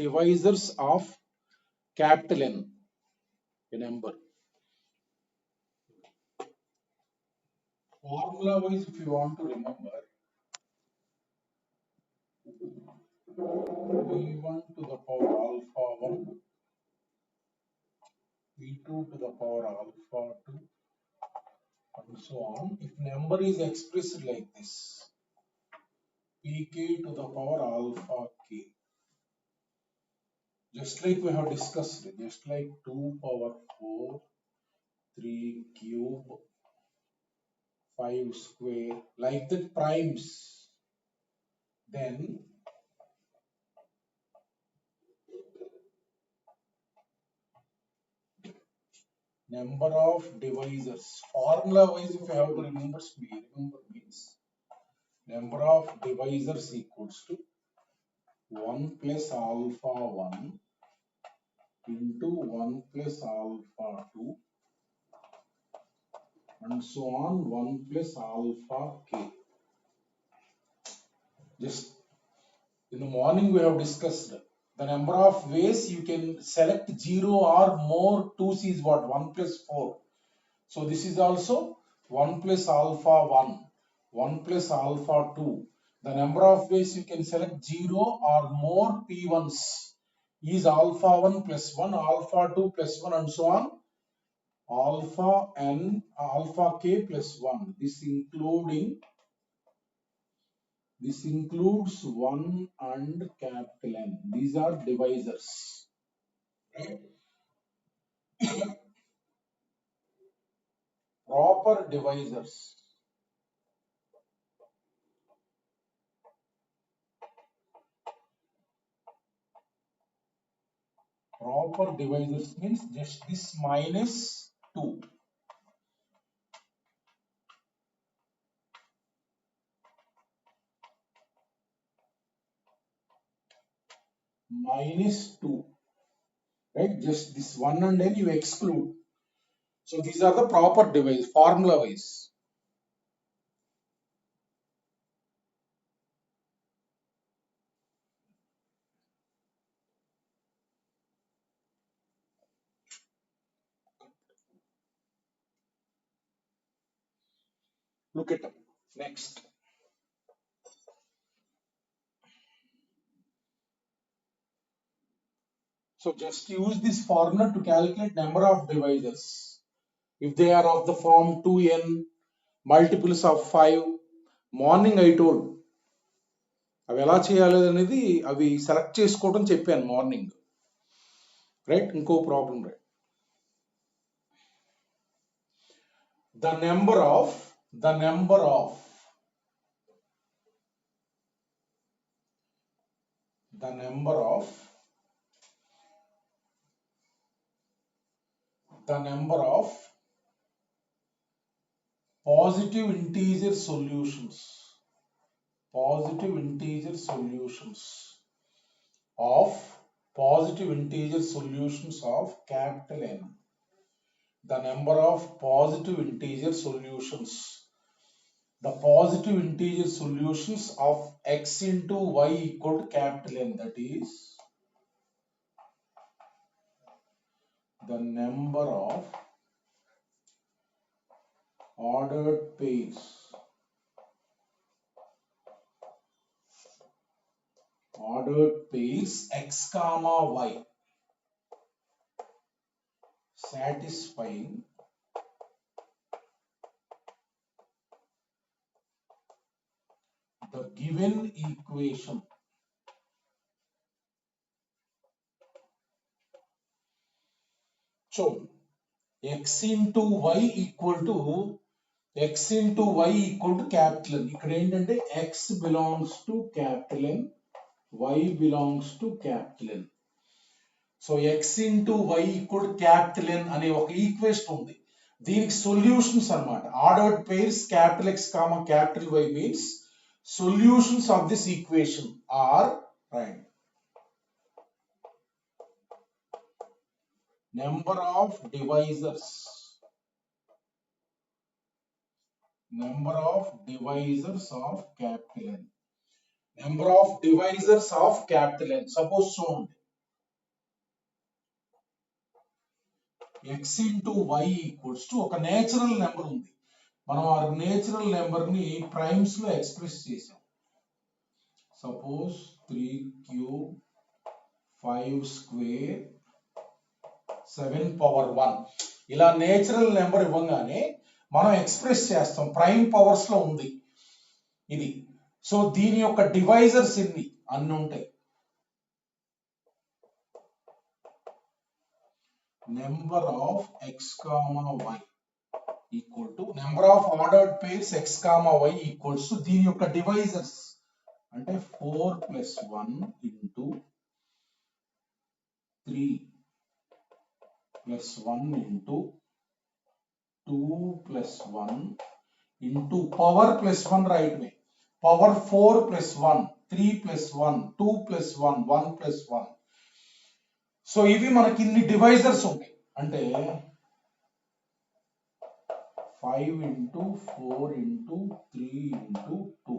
divisors of capital N, a number. Formula wise, if you want to remember, V1 to the power alpha 1, V2 to the power alpha 2, and so on. If number is expressed like this, Pk to the power alpha k, just like we have discussed, just like 2 power 4, 3 cube, 5 square, like that primes, then number of divisors, formula wise if you have to remember means number of divisors equals to 1 plus alpha 1 into 1 plus alpha 2 and so on 1 plus alpha k. Just in the morning we have discussed the number of ways you can select 0 or more 2's is what 1 plus 4. So this is also 1 plus alpha 1, 1 plus alpha 2. The number of ways you can select 0 or more p1's is alpha 1 plus 1, alpha 2 plus 1 and so on. Alpha n, alpha k plus 1. This includes 1 and capital N. These are divisors. Right? Proper divisors. Proper divisors means just this minus 2. Minus 2. Right? Just this 1 and n you exclude. So these are the proper divisors, formula wise. Look at them. Next. So just use this formula to calculate number of divisors. If they are of the form 2n, multiples of 5, morning I told అవి ఎలా చేయాలి అనేది అవి select చేసుకోవడం చెప్పాను morning. Right, ఇంకో problem right. The number of positive integer solutions of capital N. The number of positive integer solutions. The positive integer solutions of x into y equal to capital N, that is the number of ordered pairs x comma y satisfying the given equation. So x into y equal to capital N. ఇక్కడ ఏంటంటే x belongs to capital N, y belongs to capital N. So x into y equal to capital N అనే ఒక equation ఉంది. దీనికి solutions అన్నమాట. Ordered pairs capital X comma capital Y means solutions of this equation are right. Number of divisors of capital N. Number of divisors of capital N. Suppose చూడండి, x into y equals to ఒక natural number ఉంది. మనం ఆ natural number ని primes లో express చేసాం. Suppose 3 cube 5 square 7 power 1 ఇలా natural number ఇవ్వగానే మనం ఎక్స్ప్రెస్ చేస్తాం. ప్రైమ్ పవర్స్ లో ఉంది ఇది. సో దీని యొక్క డివైజర్స్ అన్ని ఉంటాయి. Number of x, y equal to number of ordered pairs x, y equals to దీని యొక్క డివైజర్స్ అంటే 4 + 1 into 3 + 1 into 2 + 1 into power +1 right way. Power 4 + 1, 3 + 1, 2 + 1, 1 + 1. So ఇవి మనకి ఇన్ని డివైజర్స్ ఉంటాయి. అంటే 5 into 4 into 3 into 2.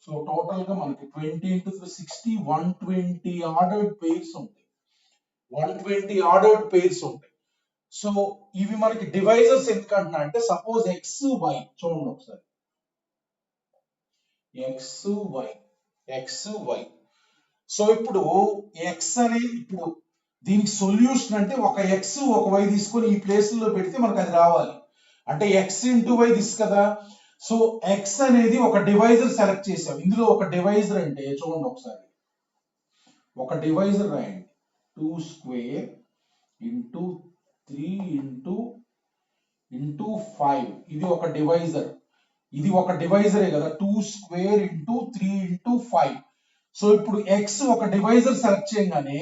So total గా మనకి 20 into 60 120 ఆర్డర్డ్ పేర్స్ ఉంటాయి. 120 ఆర్డర్డ్ పేర్స్ ఉంటాయి. సో ఇవి మనకి డివైజర్స్ ఎందుకంటున్నా అంటే సపోజ్ ఎక్స్ వై చూడండి ఒకసారి. ఎక్స్ వై సో ఇప్పుడు ఎక్స్ అనేది ఇప్పుడు దీనికి సొల్యూషన్ అంటే ఒక ఎక్స్ ఒక వై తీసుకొని ఈ ప్లేస్ లో పెడితే మనకు అది రావాలి. అంటే ఎక్స్ ఇంటూ వై దిస్ కదా. సో ఎక్స్ అనేది ఒక డివైజర్ సెలెక్ట్ చేసాం. ఇందులో ఒక డివైజర్ అంటే చూడండి ఒకసారి. ఒక డివైజర్ రాయండి. 2 square into 3 into 5 ఇది ఒక డివైజర్. ఇది ఒక డివైజరే కదా. 2 square into 3 into 5. సో ఇప్పుడు x ఒక డివైజర్ సెలెక్ట్ చేయగానే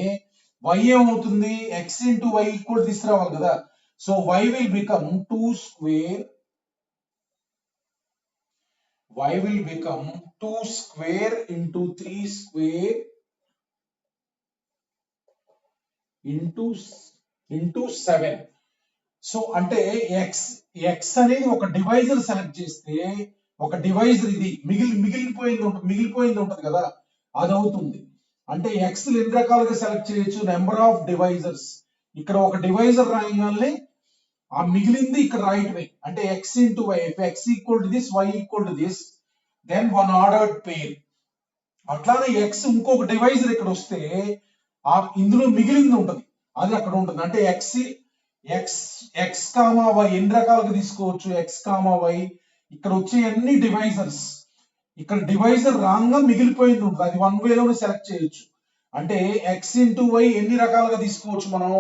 y ఏమవుతుంది? x into y ఈక్వల్ తీసుకురావాలి కదా. So y will become 2 square into 3 square into 7. So అంటే x అనేది ఒక డివైజర్ సెలెక్ట్ చేస్తే ఒక డివైజర్ ఇది మిగిలిపోయింది ఉంటుంది కదా, అది అవుతుంది. అంటే ఎక్స్ ఎన్ని రకాలుగా సెలెక్ట్ చేయొచ్చు? Number of divisors. ఇక్కడ ఒక డివైజర్ రాయగానే ఆ మిగిలింది ఇక్కడ రాయటమే. అంటే X into Y. X equal to this, Y equal to this, then one ordered pair. అట్లానే ఎక్స్ ఇంకొక డివైజర్ ఇక్కడ వస్తే ఆ ఇందులో మిగిలింది ఉంటుంది, అది అక్కడ ఉంటుంది. అంటే ఎక్స్ కామా వై ఎన్ని రకాలుగా తీసుకోవచ్చు? ఎక్స్ కామా వై ఇక్కడ వచ్చే అన్ని డివైజర్స్. ఇక్కడ డివైజర్ రాంగ్ గా మిగిలిపోయింది ఉంటుంది, అది వన్ వేలోనే సెలెక్ట్ చేయొచ్చు. అంటే ఎక్స్ ఇంటూ వై ఎన్ని రకాలుగా తీసుకోవచ్చు మనం?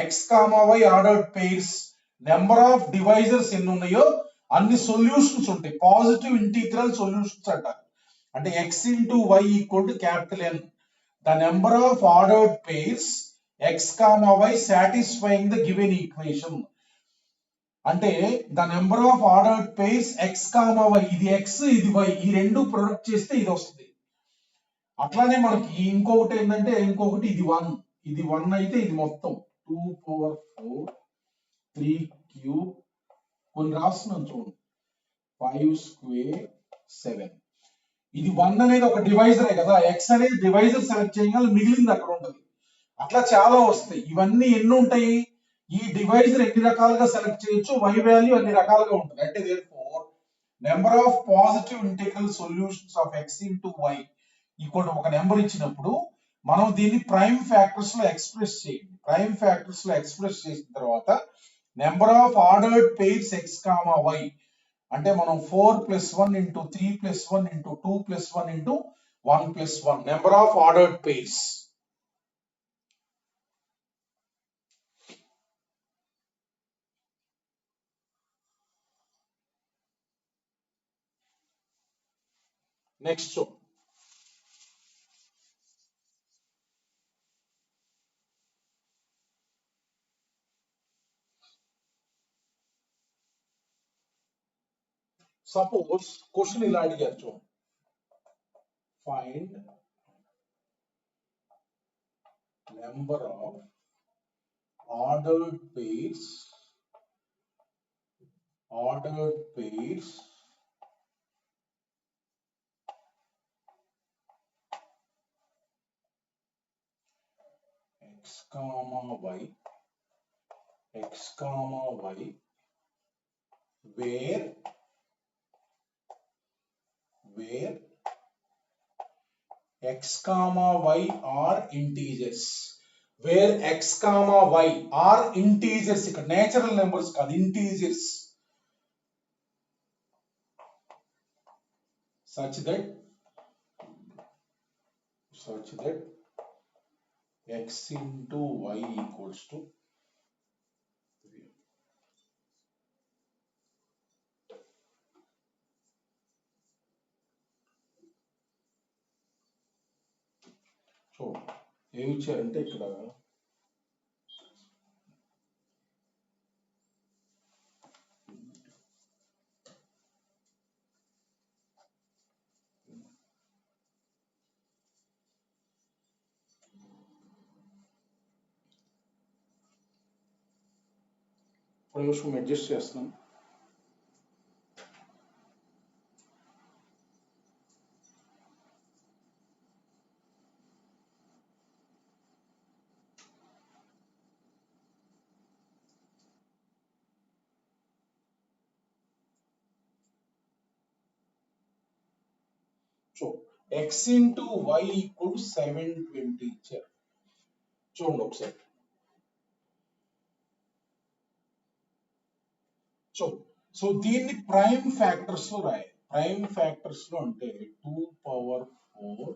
X comma Y ordered pairs. Number of divisors ఎన్ని ఉన్నాయో అన్ని సొల్యూషన్స్ ఉంటాయి. పాజిటివ్ ఇంటిగ్రల్ సొల్యూషన్స్ అంటారు. అంటే X into Y equal to capital N. The number of ordered pairs X comma Y satisfying the given equation. అంటే the number of ordered pairs X comma Y, ఇది X ఇది Y, ఈ రెండు product చేస్తే ఇది వస్తుంది. అట్లానే మనకి ఇంకొకటి ఏంటంటే ఇది వన్ అయితే ఇది మొత్తం 2 power 4 3 cube కొన్ని రాస్తున్నాను చూడండి. 5 square 7. ఇది 1 అనేది ఒక డివైజరే కదా. ఎక్స్ అనేది డివైజర్ సెలెక్ట్ చేయగానే మిగిలింది అక్కడ ఉంటుంది. అట్లా చాలా వస్తాయి. ఇవన్నీ ఎన్ని ఉంటాయి? ఈ డివైజర్ ఎన్ని రకాలుగా సెలెక్ట్ చేయొచ్చు, వై వాల్యూ అన్ని రకాలుగా ఉంటుంది. అంటే therefore number of positive integral solutions of X into Y equal to ఒక నెంబర్ ఇచ్చినప్పుడు మనం దీన్ని ప్రైమ్ ఫ్యాక్టర్స్ లో ఎక్స్ప్రెస్ చేయండి. ప్రైమ్ ఫ్యాక్టర్స్ లో ఎక్స్ప్రెస్ చేసిన తర్వాత number of ordered pairs X comma Y అంటే మనం 4 + 1 into 3 + 1 into 2 + 1 into 1 + 1 number of ordered pairs. Next suppose question ఇలా అడిగారు చూడండి. Find number of ordered pairs x comma y, x comma y, where x comma y are integers. Where x comma y are integers, ఇక్కడ natural numbers కాదు, integers, such that x into y equals to so ఏమి ఇచ్చారంటే ఇక్కడ ఒక నిమిషం adjust చేస్తున్నాను. So x into y equal to 720 ఇచ్చారు. చూడండి ఒకసారి. సో దీన్ని ప్రైమ్ ఫ్యాక్టర్స్ లో రాయాలి. ప్రైమ్ ఫ్యాక్టర్స్ లో అంటే 2 power 4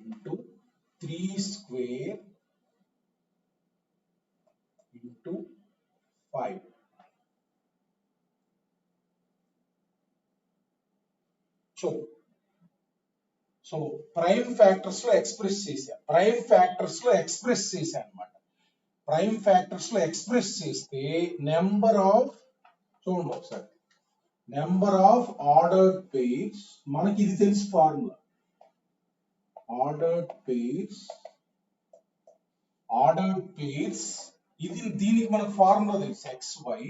into 3 square into 5. So prime factors లో ఎక్స్ప్రెస్ చేశాను. ప్రైమ్ ఫ్యాక్టర్స్ లో ఎక్స్ప్రెస్ చేశాను అనమాట. ప్రైమ్ ఫ్యాక్టర్స్ లో ఎక్స్ప్రెస్ చేస్తే నెంబర్ ఆఫ్, చూడండి ఒకసారి, నెంబర్ ఆఫ్ ఆర్డర్డ్ పెయిర్స్, మనకి ఇది తెలుసు ఫార్ములా, ఆర్డర్డ్ పెయిర్స్ ఇది, దీనికి మనకు ఫార్ములా తెలుసు, xy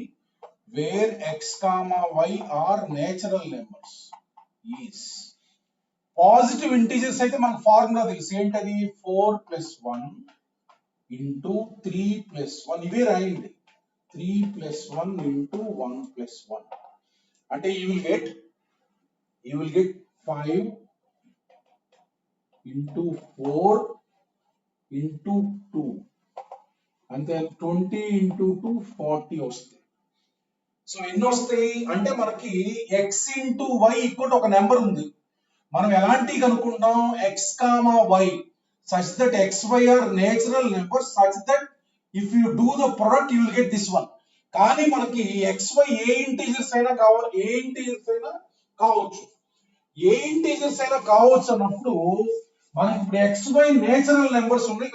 where x, y are natural numbers is. Positive integers అయితే మనకు ఫార్ములా తెలుసు, ఏంటది, 4 + 1 into 3 + 1, ఇవే రాయండి, 3 + 1 into 1 + 1, అంటే you will get 5 into 4 into 2, అంతే, 20 into 2 40 వస్తాయి. సో ఎన్ని వస్తాయి అంటే మనకి x into y equal to ఒక నెంబర్ ఉంది, మనం ఎలాంటివి కనుక్కుంటాం, x, y such that xy are natural numbers such that if you do the product you will get this one. కానీ మనకి xy ఏ ఇంటీజర్స్ అయినా కావచ్చు, ఏ ఇంటీజర్స్ అయినా కావచ్చు అన్నప్పుడు మనకి ఇప్పుడు xy నేచురల్ నెంబర్స్ ఉన్నాయి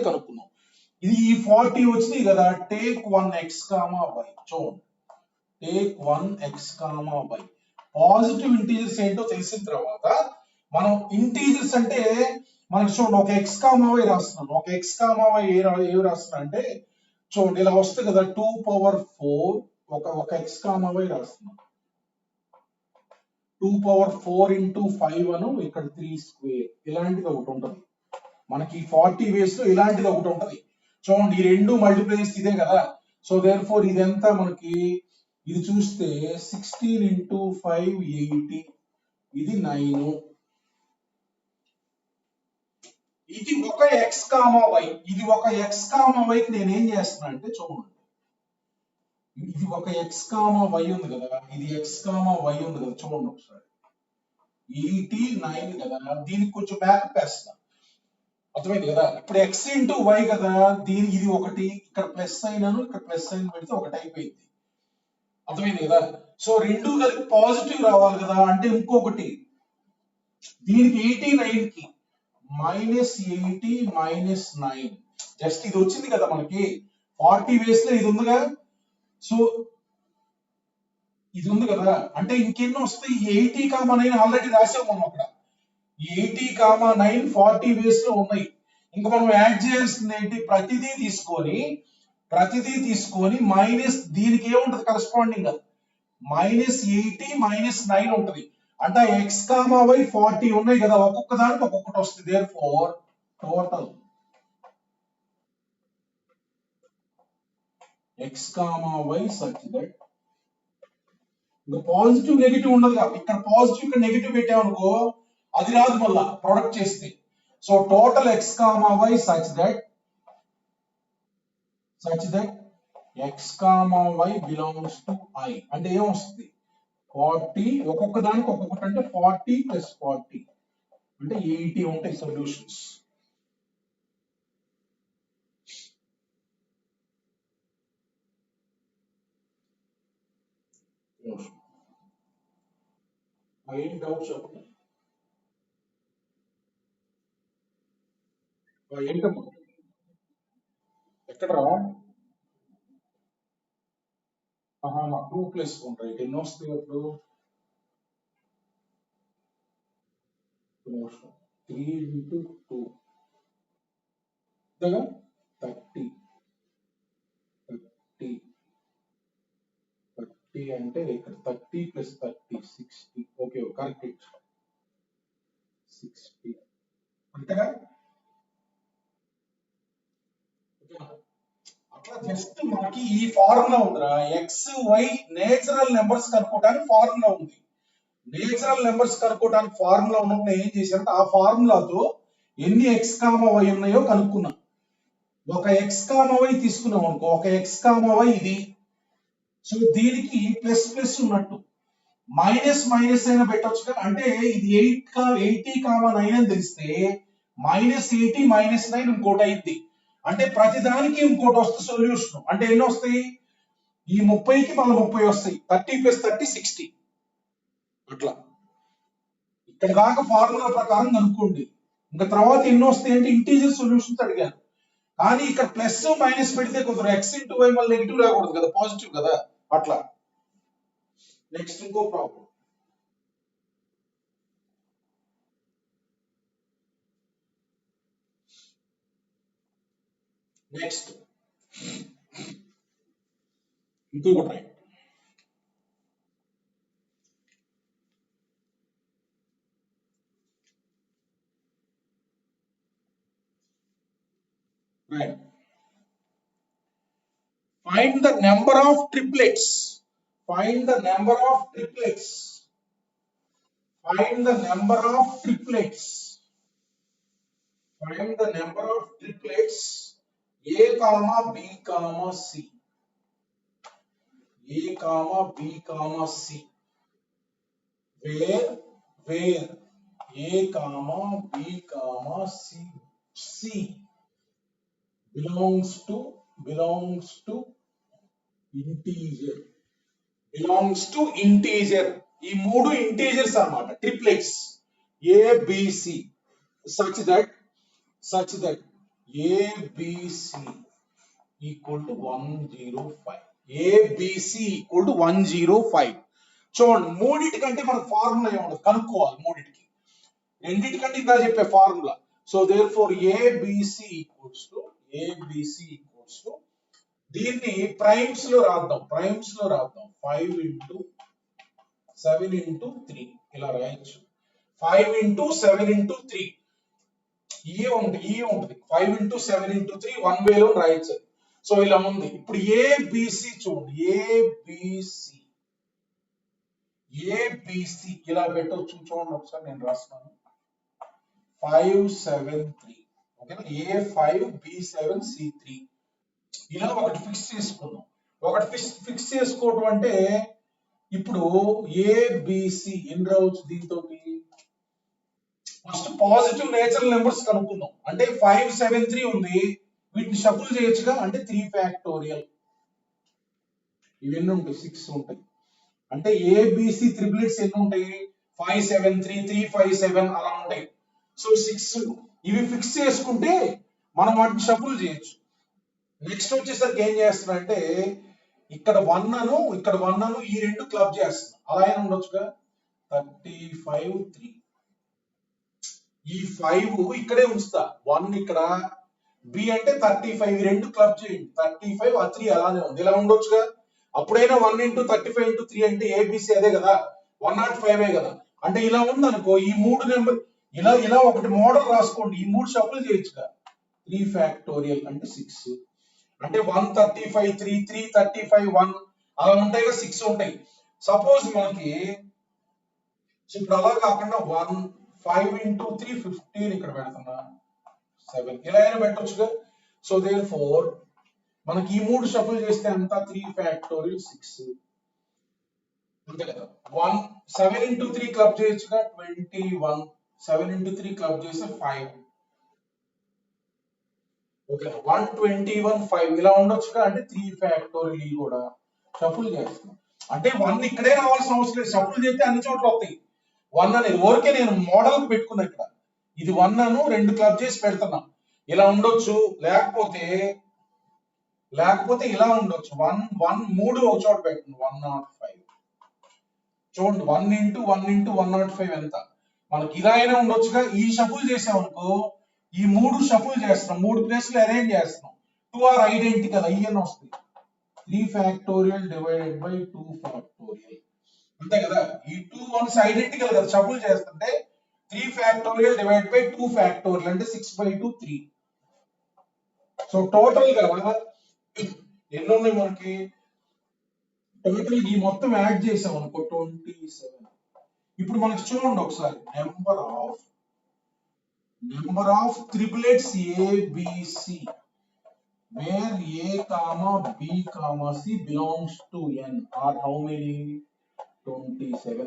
కనుక్కున్నాం. ఇది 40 వచ్చింది కదా, టేక్ 1 x, y, చూడండి, take 1 x, y. Positive integers ఏంటో తెలిసిన తర్వాత మనం ఇంటీజర్స్ అంటే మనకి చూడండి, ఒక x, y రాస్తున్నాను, ఒక x, y ఏవి రాస్తున్నా అంటే చూడండి ఇలా వస్తుంది కదా, 2 power 4 ఒక x, y రాస్తున్నాను, 2 power 4 into 5 అను, ఇక్కడ 3 square, ఇలాంటిది ఒకటి ఉంటుంది మనకి 40 వేస్ లో, ఇలాంటిది ఒకటి ఉంటుంది చూడండి, ఈ రెండు మల్టిప్లై చేస్తే ఇదే కదా. సో దేర్ ఫోర్ ఇదంతా మనకి, ఇది చూస్తే 16 into 5 80, ఇది 9, ఇది ఒక x, y, ఇది ఒక x, y కి నేను ఏం చేస్తున్నా అంటే చూడండి, ఇది ఒక x, y ఉంది కదా, ఇది x, y ఉంది కదా, చూడండి ఒకసారి, 89 కదా, దీనికి కొంచెం బ్యాకప్ వేస్తా, అర్థమైంది కదా. ఇప్పుడు x into y కదా, ఇది ఒకటి, ఇక్కడ ప్లస్ అయినాను, ఇక్కడ ప్లస్ అయిన పెడితే ఒకటి అయిపోయింది, అర్థమైంది కదా. సో రెండు కలిపి పాజిటివ్ రావాలి కదా, అంటే ఇంకొకటి, దీనికి 89 కి -80 -9, జస్ట్ ఇది వచ్చింది కదా మనకి 40 వేస్ లో, ఇది ఉందిగా, సో ఇది ఉంది కదా, అంటే ఇంకెన్ని వస్తాయి, 80, 9 ఆల్రెడీ రాసాం మనం అక్కడ, 80, 9 40 వేస్ లో ఉన్నాయి. ఇంకా మనం యాడ్ చేయాల్సింది ఏంటి, ప్రతిదీ తీసుకొని మైనస్, దీనికి ఏముంటది కరెస్పాండింగ్ గా -80 -9 ఉంటది, అంటే ఎక్స్ కామా వై 40 ఉన్నాయి కదా, ఒక్కొక్క దానికి ఒక్కొక్కటి వస్తుంది. Therefore total X comma Y such that ఇంకా పాజిటివ్ నెగిటివ్ ఉండదు కాబట్టి ఇక్కడ పాజిటివ్ ఇక్కడ నెగిటివ్ పెట్టామనుకో అది రాదు మళ్ళా ప్రొడక్ట్ చేస్తే. So total X comma Y such that X comma Y belongs to I అంటే ఏమొస్తుంది 40, ఒక్కొక్క దానికి ఒక్కొక్కటి అంటే 40 + 40 అంటే 80 ఉంటాయి సొల్యూషన్స్. ఏం డౌట్ చెప్పండి. ఏంటమ్మా ఎక్కడ 2 ప్లస్ ఉంటాయి, ఎన్ని వస్తాయి అప్పుడు 3 into 2 అంతేగా 30 అంటే ఇక్కడ 30 + 30 60. ఓకే కరెక్ట్ 60 అంతేగా. అట్లా జస్ట్ మనకి ఈ ఫార్ములా ఉందిరా, ఎక్స్ వై నేచురల్ నెంబర్స్ కనుక్కోవడానికి ఫార్ములా ఉంది. నేచురల్ నెంబర్స్ కనుక్కోవడానికి ఫార్ములా ఉన్నప్పుడు ఏం చేశారంటే ఆ ఫార్ములాతో ఎన్ని ఎక్స్ కామా వై ఉన్నాయో కనుక్కున్నాం. ఒక ఎక్స్ కామా వై తీసుకున్నాం అనుకో, ఒక ఎక్స్ కామా వై ఇది. సో దీనికి ప్లస్ ప్లస్ ఉన్నట్టు మైనస్ మైనస్ అయినా పెట్టొచ్చు కదా. అంటే ఇది 80,9 అని తెలిస్తే -80 -9 ఇంకోటి అయింది. అంటే ప్రతి దానికి ఇంకోటి వస్తుంది సొల్యూషన్. అంటే ఎన్ని వస్తాయి, ఈ 30కి మళ్ళీ 30 వస్తాయి, 30 + 30 60 అట్లా. ఇక్కడ దాకా ఫార్ములా ప్రకారం కనుక్కోండి. ఇంకా తర్వాత ఎన్ని వస్తాయి అంటే ఇంటీజర్ సొల్యూషన్స్ అడిగారు. కానీ ఇక్కడ ప్లస్ మైనస్ పెడితే కొంచెం ఎక్స్ ఇంటూ వై మళ్ళీ నెగిటివ్ రాకూడదు కదా, పాజిటివ్ కదా అట్లా. నెక్స్ట్ ఇంకో ప్రాబ్లం. నెక్స్ట్ ఇంకొకటి right. Find the number of triplets. Find the number of triplets. Find the number of triplets. Find the number of triplets A comma B comma C. A comma B comma C. Where A comma B comma C belongs to integer. Belongs to integer. ఈ మూడు integers అన్నమాట triplets ABC such that ABC equal to 105. ABC equal to 105. చూడండి మూడింటికంటే మనకు formula ఏముండదు, కనుక్కోవాలి మూడింటికి. రెండింటికంటే ఇంకా చెప్పే formula. So therefore ABC equals to దీన్ని ప్రైమ్స్ లో రాద్దాం 5 into 7 into 3 ఇలా రాయొచ్చు. 5 into 7 into 3 ఈ ఉంటుంది 5 into 7 into 3 1 way లో రాయొచ్చు. సో ఇలా ఉంది. ఇప్పుడు ABC చూడండి, ABC ఇలా పెట్టొచ్చు. చూడండి ఒకసారి నేను రాస్తాను 5 7 3 ఓకేనా. A5 B7 C3 ఇలా ఒకటి ఫిక్స్ చేసుకుందాం. ఒకటి ఫిక్స్ చేసుకోవడం అంటే ఇప్పుడు ABC ఎన్ని రావచ్చు దీంతో, ఫస్ట్ పాజిటివ్ నేచురల్ నెంబర్స్ కనుక్కుందాం. అంటే 5 7 3 ఉంది, వీటిని షఫుల్ చేయొచ్చుగా. అంటే 3 ఫ్యాక్టోరియల్ ఇవన్నీ ఉంటాయి 6 ఉంటాయి. అంటే ABC ట్రిప్లెట్స్ ఎన్ని ఉంటాయి 5 7 3 3 5 7 అలా ఉంటాయి. సో 6 ఇవి ఫిక్స్ చేసుకుంటే మనం వాటిని షఫుల్ చేయొచ్చు. నెక్స్ట్ వచ్చేసరికి ఏం చేస్తున్నా అంటే ఇక్కడ 1 అను ఈ రెండు క్లబ్ చేస్తున్నా. అలా అయినా ఉండొచ్చుగా 35 3 ఈ 5 ఇక్కడే ఉంచుతా, 1 ఇక్కడ B అంటే 35 ఈ రెండు క్లబ్ చేయండి 35 ఆ 3 అలానే ఉంది. ఇలా ఉండొచ్చుగా. అప్పుడైనా 1 into 35 into 3 అంటే ABC అదే కదా 105 కదా. అంటే ఇలా ఉందనుకో, ఈ 3 నెంబర్ ఇలా ఇలా ఒకటి మోడల్ రాసుకోండి, ఈ 3 షఫుల్ చేయొచ్చుగా. 3 ఫ్యాక్టోరియల్ అంటే 6, అంటే 135 3 335 1 అలా ఉంటాయి కదా, 6 ఉంటాయి. సపోజ్ మనకి ఇప్పుడు అలా కాకుండా 1 5 into 3 15 ఇక్కడ పెడుతున్నా 7 ఇలా అయినా పెట్టొచ్చుగా. సో దేర్ ఫోర్ మనకి ఈ 3 షఫుల్ చేస్తే అంతా 3 ఫ్యాక్టోరియల్ 6 అంతే కదా. 1 7 into 3 క్లబ్ చేయొచ్చుగా 21, 7 into 3 క్లబ్ చేస్తే 5, ఓకే 121 5 ఇలా ఉండొచ్చుగా. అంటే 3 ఫ్యాక్టోరియల్ ఇది కూడా షఫుల్ చేస్తాం. అంటే 1 ఇక్కడే రావాల్సిన అవసరం లేదు, షఫుల్ చేస్తే అన్ని చోట్ల వస్తాయి. 1 అనేది ఊరికే నేను మోడల్ పెట్టుకున్నా ఇక్కడ, ఇది 1 అను 2 క్లబ్ చేసి పెడుతున్నా, ఇలా ఉండొచ్చు. లేకపోతే ఇలా ఉండొచ్చు, 1 1 3 ఒక చోట పెట్టండి 105. చూడండి 1 into 1 into 105 ఎంత మనకి. ఇలా అయినా ఉండొచ్చుగా. ఈ షఫుల్ చేసామనుకో, ఈ 3 షఫుల్ చేస్తున్నాం, 3 ప్లేస్లు అరేంజ్ చేస్తున్నాం, 2 ఆర్ ఐడెంటికల్ అయ్యని వస్తాయి. 3 ఫ్యాక్టోరియల్ డివైడెడ్ బై 2 ఫ్యాక్టోరియల్ అంతే కదా. ఈ 2 1s ఐడెంటికల్ కదా, షఫుల్ చేస్తుంటే 3 ఫ్యాక్టోరియల్ డివైడ్ బై 2 ఫ్యాక్టోరియల్ అంటే 6/2 3. సో టోటల్ గా ఎన్ని ఉన్నాయి మనకి, టోటల్ ఈ మొత్తం యాడ్ చేసాం అనుకో 27. ఇప్పుడు మనకి చూడండి ఒకసారి, number of triplets ABC where A comma B comma C belongs to N R how many 27.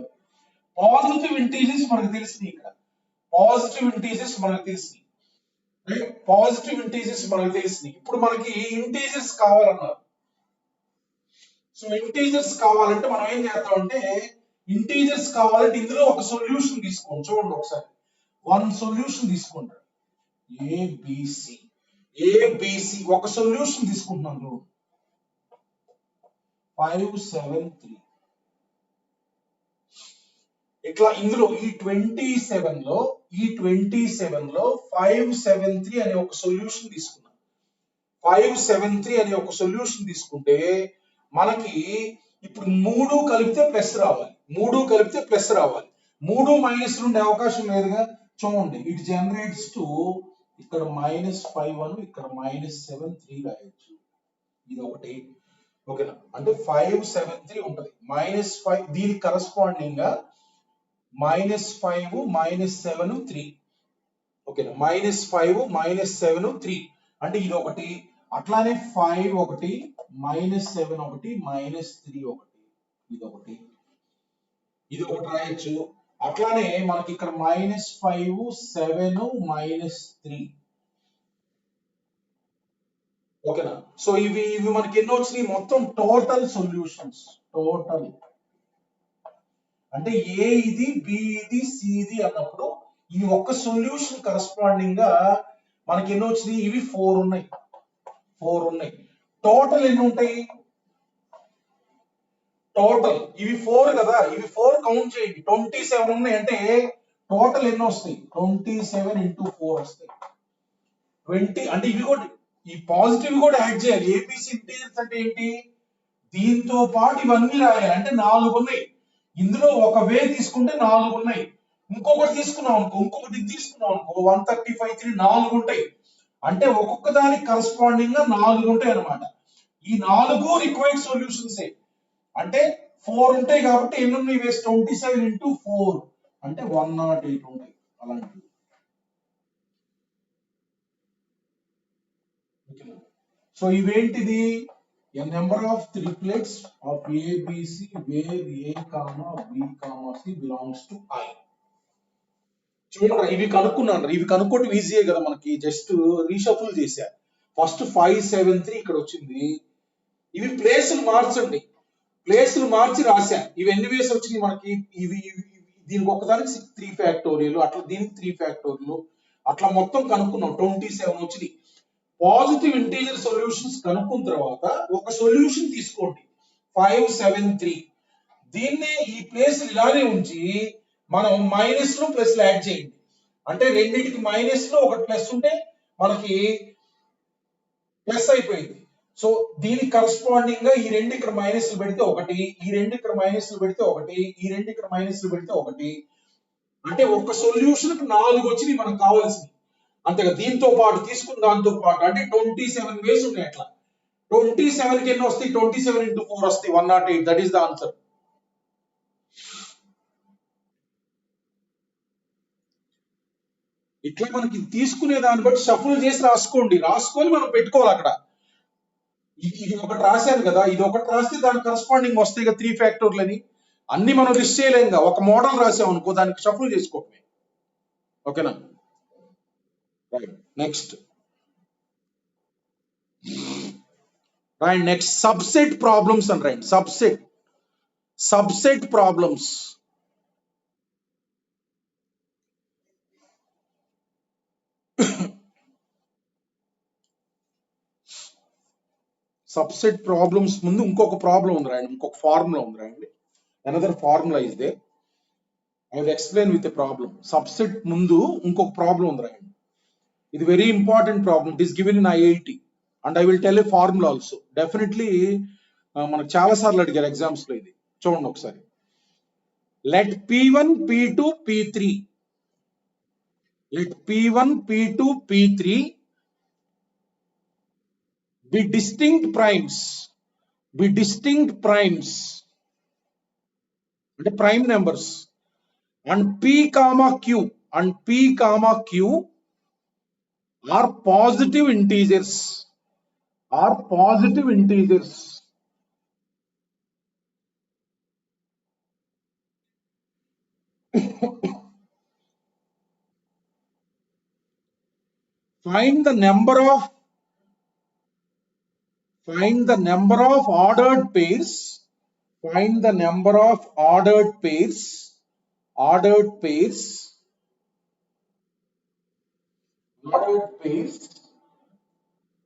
Positive integers మనకు తెలిసింది, ఇక్కడ పాజిటివ్ ఇంటీజర్స్ మనకు తెలిసింది, పాజిటివ్ ఇంటీజర్స్ మనకు తెలిసింది. ఇప్పుడు మనకి ఇంటీజర్స్ కావాలన్నారు. సో ఇంటీజర్స్ కావాలంటే మనం ఏం చేద్దామంటే, ఇంటీజర్స్ కావాలంటే ఇందులో ఒక సొల్యూషన్ తీసుకోండి. చూడండి ఒకసారి, 1 సొల్యూషన్ తీసుకోండి, ఏబిసి ఒక సొల్యూషన్ తీసుకుంటున్నాను 573. ఇట్లా ఇందులో ఈ 27 లో 573 అనే ఒక సొల్యూషన్ తీసుకున్నాం. 573 అనే ఒక సొల్యూషన్ తీసుకుంటే మనకి ఇప్పుడు 3 కలిపితే ప్లస్ రావాలి, 3 మైనస్ ఉండే అవకాశం లేదుగా. చూడండి ఇట్ జనరేట్స్ టు ఇక్కడ -5 అని, ఇక్కడ -7 3 రాయొచ్చు, ఇది ఒకటి ఓకేనా. అంటే 573 ఉంటది, -5 దీనికి కరస్పాండింగ్ గా -5 -7 3 ఓకేనా. -5 -7 3 అంటే ఇది ఒకటి. అట్లానే 5 ఒకటి, -7 ఒకటి, -3 ఒకటి, ఇది ఒకటి రాయొచ్చు. అట్లానే మనకి ఇక్కడ -5 7 -3 ఓకేనా. సో ఇవి మనకి ఎన్ని వచ్చినాయి మొత్తం, టోటల్ సొల్యూషన్స్, టోటల్ అంటే ఏ ఇది బి ఇది సి ఇది అన్నప్పుడు ఈ ఒక్క సొల్యూషన్ కరస్పాండింగ్ గా మనకి ఎన్ని వచ్చినాయి, ఇవి 4 ఉన్నాయి. టోటల్ ఎన్ని ఉంటాయి, టోటల్ ఇవి 4 కదా, ఇవి 4 కౌంట్ చేయండి, 27 ఉన్నాయి. అంటే టోటల్ ఎన్ని వస్తాయి, 27 into 4 వస్తాయి 20. అంటే ఇవి కూడా, ఈ పాజిటివ్ కూడా యాడ్ చేయాలి. ఏబిసి ఇంటీజర్స్ అంటే ఏంటి, దీంతో పాటు ఇవన్నీ రాయాలి. అంటే 4 ఉన్నాయి, ఇందులో ఒక వే తీసుకుంటే 4 ఉన్నాయి, ఇంకొకటి తీసుకున్నాం అనుకో, 135 3 4 ఉంటాయి. అంటే ఒక్కొక్క దానికి కరస్పాండింగ్ గా 4 ఉంటాయి అన్నమాట. ఈ 4 రిక్వైర్డ్ సొల్యూషన్స్. అంటే 4 ఉంటాయి కాబట్టి ఎన్ని ఉన్నాయి వేస్ 27 into 4 అంటే 108 ఉంటాయి అలాంటివి. సో ఇవేంటిది, a number of triplets of ABC where A comma B comma C belongs to I. చూడండి ఇవి కనుక్కున్నాను, ఇవి కనుక్కోవడం ఈజీయే కదా మనకి, జస్ట్ రీషఫుల్ చేశా. ఫస్ట్ 573 ఇక్కడ వచ్చింది, ఇవి ప్లేసులు మార్చి రాశా. ఇవి ఎన్ని వేస్ వచ్చినాయి మనకి, ఇవి దీనికి ఒకదానికి 3 ఫ్యాక్టోరియల్, అట్లా దీనికి 3 ఫ్యాక్టోరియల్, అట్లా మొత్తం కనుక్కున్నాం, 27 వచ్చినాయి. పాజిటివ్ ఇంటీజర్ సొల్యూషన్స్ కనుక్కున్న తర్వాత ఒక సొల్యూషన్ తీసుకోండి 573, దీన్నే ఈ ప్లేస్ ఇలానే ఉంచి మనం మైనస్ లో ప్లస్ యాడ్ చేయండి. అంటే రెండింటికి మైనస్ లో ఒకటి ప్లస్ ఉంటే మనకి ప్లస్ అయిపోయింది. సో దీనికి కరస్పాండింగ్ గా ఈ రెండు ఇక్కడ మైనస్లు పెడితే ఒకటి, ఈ రెండు ఇక్కడ మైనస్లు పెడితే ఒకటి, ఈ రెండు ఇక్కడ మైనస్లు పెడితే ఒకటి, అంటే ఒక సొల్యూషన్ కి 4 వచ్చినాయి మనకు కావాల్సింది. అంతేగా దీంతో పాటు తీసుకున్న దాంతో పాటు అంటే 27 వేస్ ఉన్నాయి అట్లా. 27 కి ఎన్ని వస్తాయి? 27 into 4 వస్తాయి 108. That is the answer. ఇట్లా మనకి తీసుకునే దాన్ని బట్టి షఫుల్ చేసి రాసుకొని మనం పెట్టుకోవాలి అక్కడ. ఇది ఒకటి రాశాను కదా, ఇది ఒకటి రాస్తే దానికి కరస్పాండింగ్ వస్తాయి కదా 3 ఫ్యాక్టోర్లని. అన్ని మనం లిస్ట్ చేయలేంగా, ఒక మోడల్ రాసాం అనుకో దానికి షఫుల్ చేసుకోవటమే. ఓకేనా? Right, next right next subset problems అని right. Subset problems. Subset problems ముందు ఇంకొక ప్రాబ్లం ఉంది రాయండి, ఇంకొక ఫార్ములా ఉంది రాయండి. Another formula is there. I will explain with a problem. Subset ముందు ఇంకొక ప్రాబ్లం ఉంది రాయండి. ఇది very important problem. It is given in IIT and I will tell a formula also. Definitely మనకు చాలా సార్లు అడిగారు ఎగ్జామ్స్ లో. ఇది చూడండి ఒకసారి. Let P1, P2, P3, let P1, P2, P3 be distinct primes అంటే prime numbers and P comma Q are positive integers. Find the number of ordered pairs.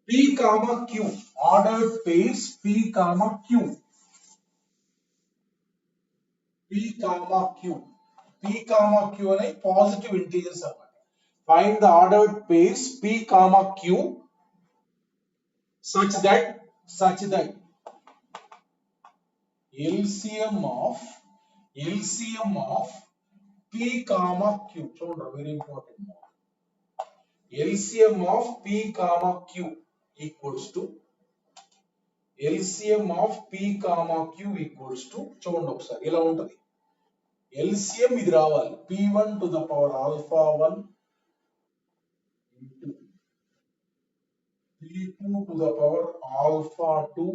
P comma Q. Ordered pairs P comma Q. అనే positive integers అన్నమాట. Find the ordered pairs P comma Q such that LCM of P comma Q. చూడండి, very important. LCM of P comma Q equals to చూడండి ఒకసారి ఇలా ఉంటుంది. LCM ఇది రావాలి, P1 to the power alpha 1 into P2 to the power alpha 2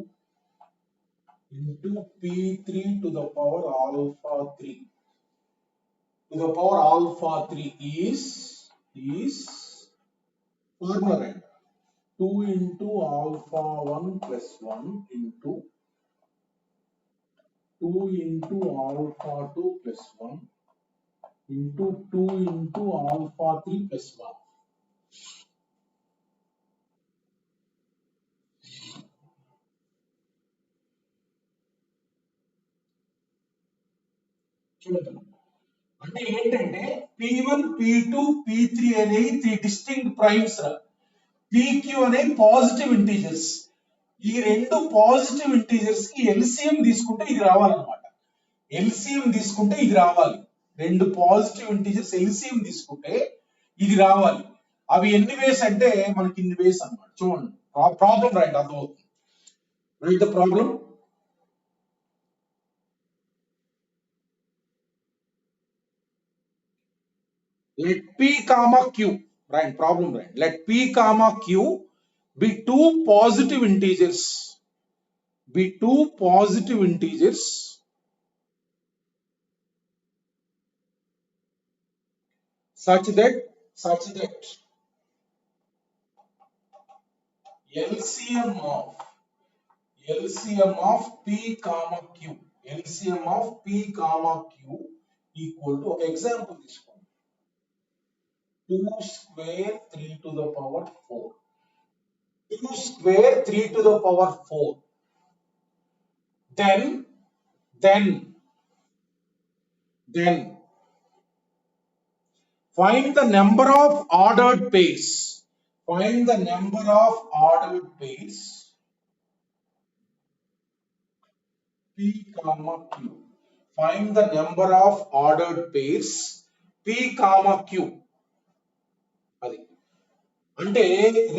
into P3 to the power alpha 3 to the power alpha 3 is formula right. 2 into alpha 1 plus 1 into 2 into alpha 2 plus 1 into 2 into alpha 3 plus 1. చూడండి, అంటే ఏంటంటే P1, P2, P3 అనేవి 3 distinct primes రా. PQ అనే positive integers. ఈ రెండు positive integers కి LCM తీసుకుంటే ఇది రావాలన్నమాట. రెండు పాజిటివ్ ఇంటీజర్స్ LCM తీసుకుంటే ఇది రావాలి. అవి ఎన్ని వేస్ అంటే మనకి ఇన్ని వేస్ అన్నమాట. చూడండి ప్రాబ్లం రైట్, అర్థమవుతుంది. Right the problem. Let P comma Q, right? Problem, right? Let P comma Q be two positive integers. Such that LCM of P comma Q equal to, ఒక ఎగ్జాంపుల్ తీసుకోండి. 2 square 3 to the power 4. 2 square 3 to the power 4. Then find the number of ordered pairs. P comma Q. Find the number of ordered pairs P comma Q. అది అంటే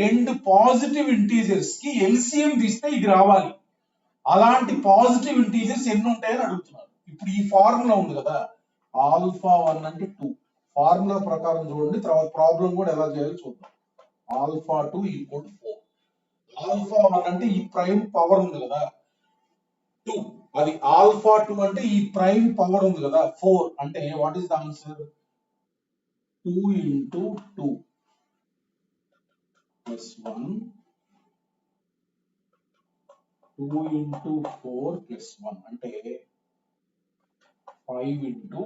రెండు positive integers కి LCM తీస్తే ఇది రావాలి. అలాంటి positive integers ఎన్ని ఉంటాయని అడుగుతున్నారు. ఇప్పుడు ఈ ఫార్ములా ఉంది కదా, ఆల్ఫా 1 అంటే 2. ఫార్ములా ప్రకారం చూడండి, తర్వాత ప్రాబ్లం కూడా ఎలా చేయాలో చూద్దాం. Alpha 2 equal to 4. ఆల్ఫా 1 అంటే ఈ ప్రైమ్ పవర్ ఉంది కదా 2, అది ఆల్ఫా 2 అంటే ఈ ప్రైమ్ పవర్ ఉంది కదా 4. అంటే what is the answer? 2 into 2 plus 1, 2 into 4 plus 1 అంటే 5 into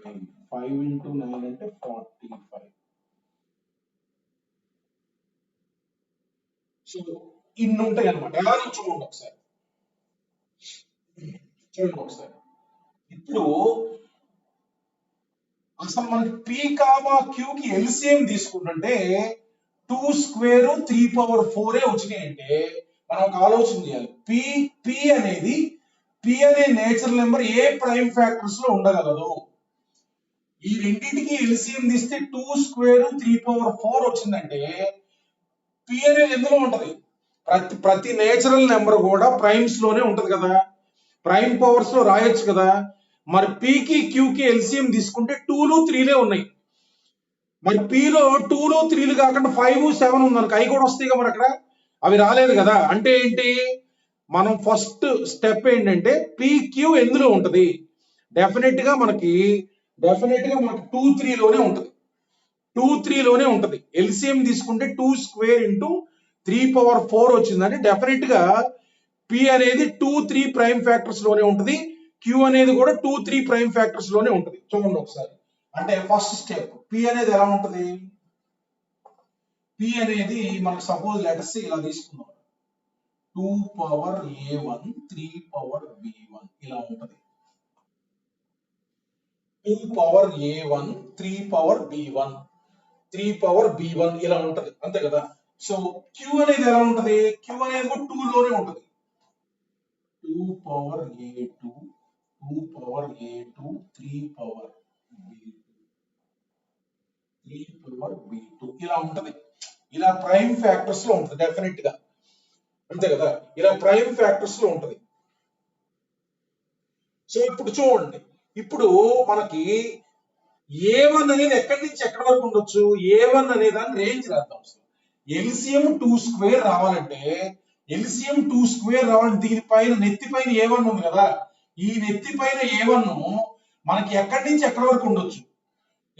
9. 5 into 9 అంటే 45. సో ఇన్ని ఉంటాయి అనమాట. ఎలా చూడండి ఒకసారి, చూడండి ఒకసారి. ఇప్పుడు అసలు మనకి పి కామా క్యూ కి ఎల్సిఎం తీసుకుంటుంటే 2 స్క్వేర్ 3 పవర్ 4 వచ్చినాయి అంటే మనం ఒక ఆలోచన చేయాలి. పి అనేది పి అనే నేచురల్ నెంబర్ ఏ ప్రైమ్ ఫ్యాక్టర్స్ లో ఉండగలదు. ఈ రెండింటికి ఎల్సిఎం తీస్తే 2 స్క్వేర్ 3 పవర్ 4 వచ్చిందంటే పి అనేది ఎందులో ఉంటది? ప్రతి నేచురల్ నెంబర్ కూడా ప్రైమ్స్ లోనే ఉంటది కదా, ప్రైమ్ పవర్స్ లో రాయొచ్చు కదా. మరి పికి క్యూకి ఎల్సిఎం తీసుకుంటే 2లు 3లే ఉన్నాయి. మరి పిలో 2లు 3లు కాకుండా 5 7 ఉందనుకో, అవి కూడా వస్తాయి కదా మరి అక్కడ. అవి రాలేదు కదా, అంటే ఏంటి? మనం ఫస్ట్ స్టెప్ ఏంటంటే పిక్యూ ఎందులో ఉంటది? డెఫినెట్ గా మనకి 2 3 లోనే ఉంటది. 2 3 లోనే ఉంటది. ఎల్సిఎం తీసుకుంటే 2 స్క్వేర్ ఇంటూ 3 పవర్ 4 వచ్చిందంటే డెఫినెట్ గా పి అనేది 2 3 ప్రైమ్ ఫ్యాక్టర్స్ లోనే ఉంటది. క్యూ అనేది కూడా 2 3 ప్రైమ్ ఫ్యాక్టర్స్ లోనే ఉంటది. చూడండి ఒకసారి. అంటే ఫస్ట్ స్టెప్ పి అనేది ఎలా ఉంటది? పి అనేది మనకు సపోజ్ లెటర్స్ ఇలా తీసుకుందాం, 2 పవర్ a1 3 పవర్ b1 ఇలా ఉంటది. 2 power a1 3 power b1 3 power b1 ఇలా ఉంటది, అంతే కదా. సో క్యూ అనేది ఎలా ఉంటది? క్యూ అనేది కూడా 2 లోనే ఉంటది. 2 power a2 2 power a2 3 power b2 3 power b2 ఇలా ఉంటది. ఇలా ప్రైమ్ ఫ్యాక్టర్స్ లో ఉంటది డెఫినెట్ గా, అంతే కదా. ఇలా ప్రైమ్ ఫ్యాక్టర్స్ లో ఉంటది. సో ఇప్పుడు చూడండి, ఇప్పుడు మనకి a1 అనేది ఎక్కడి నుంచి ఎక్కడి వరకు ఉండొచ్చు? a1 అనే దాన్ని రేంజ్ రాద్దాం. ఎల్సిఎం 2 స్క్వేర్ రావాలంటే దీనిపైన నెత్తి పైన a1 ఉంది కదా, ఈ నెత్తి పైన a1 మనకి ఎక్కడి నుంచి ఎక్కడి వరకు ఉండొచ్చు?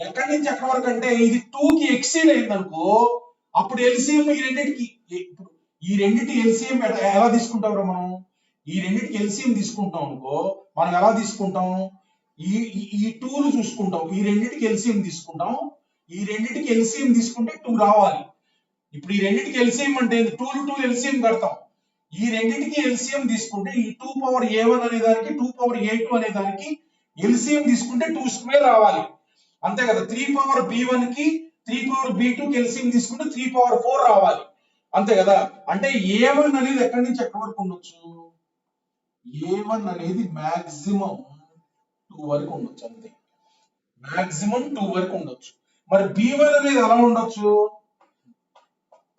ఎక్కడి నుంచి ఎక్కడి వరకు అంటే ఇది 2 కి ఎక్సీడ్ అయింది అనుకో, అప్పుడు ఎల్సిఎం ఈ రెండింటి ఎల్సిఎం ఎలా తీసుకుంటాం మనం? ఈ రెండింటికి ఎల్సిఎం తీసుకుంటాం అనుకో, మనం ఎలా తీసుకుంటాం? ఈ 2లు చూసుకుంటాం, ఈ రెండింటికి ఎల్సిఎం తీసుకుంటాం. ఈ రెండింటికి ఎల్సిఎం తీసుకుంటే 2 రావాలి. ఇప్పుడు ఈ రెండింటికి ఎల్సిఎం అంటే 2లు 2 ఎల్సిఎం కడతాం. ఈ రెండింటికి ఎల్సిఎం తీసుకుంటే ఈ 2 పవర్ a1 అనే దానికి 2 పవర్ a2 అనే దానికి ఎల్సిఎం తీసుకుంటే 2 స్క్వేర్ రావాలి, అంతే కదా. 3 పవర్ b1 కి 3 పవర్ b2 కి ఎల్సిఎం తీసుకుంటే 3 పవర్ 4 రావాలి, అంతే కదా. అంటే a1 అనేది ఎక్కడి నుంచి ఎక్కడి వరకు ఉండొచ్చు? a1 అనేది మాక్సిమం 2 వరకు ఉండొచ్చు, అంతే. మాక్సిమం 2 వరకు ఉండొచ్చు. మరి b1 అనేది ఎలా ఉండొచ్చు?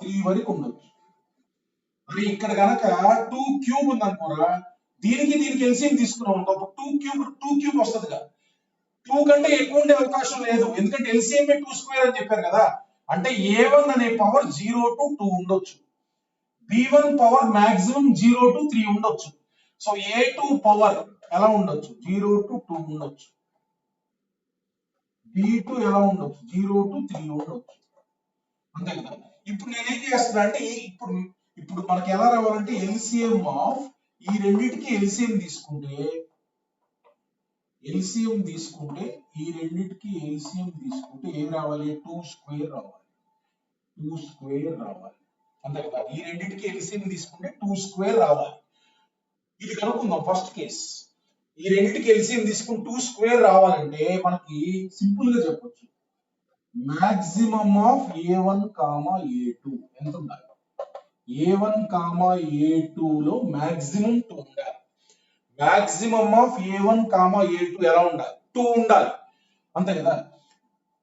3 వరకు ఉండొచ్చు. మరి ఇక్కడ కనుక 2 క్యూబ్ ఉంది అనుకోరా, దీనికి ఎల్సిఎం తీసుకున్నాం అనుకో, 2 క్యూబ్ వస్తుంది కదా. 2 కంటే ఎక్కువ ఉండే అవకాశం లేదు, ఎందుకంటే ఎల్సిఎం 2 స్క్వేర్ అని చెప్పారు కదా. అంటే a1 అనే పవర్ 0 to 2 ఉండొచ్చు. b1 పవర్ మాక్సిమం 0 to 3 ఉండొచ్చు. సో a2 పవర్ ఎలా ఉండొచ్చు? 0 to 2 ఉండొచ్చు. b2 ఎలా ఉండొచ్చు? 0 to 3 ఉండొచ్చు, అంతే కదా. ఇప్పుడు నేనేం చేస్తున్నా అంటే ఇప్పుడు మనకి ఎలా రావాలంటే ఎల్సిఎం ఆఫ్ ఈ రెండింటికి ఎల్సిఎం తీసుకుంటే ఈ రెండింటికి ఎల్సిఎం తీసుకుంటే ఏం రావాలి? 2 స్క్వేర్ రావాలి. 2 స్క్వేర్ రావాలి, అంతే కదా. ఈ రెండింటికి ఎల్సిఎం తీసుకుంటే 2 స్క్వేర్ రావాలి. ఇది కనుక్కుందాం ఫస్ట్ కేస్. ఈ రెండింటికి ఎల్సిఎం తీసుకుని 2 స్క్వేర్ రావాలంటే మనకి సింపుల్ గా చెప్పొచ్చు, maximum of a1 comma a2 ఎంత ఉండాలి? a1 కామా a2 లో మాక్సిమం 2 ఉండాలి. Maximum of a1 comma a2 ఎలా ఉండాలి? 2 ఉండాలి. అంతే కదా.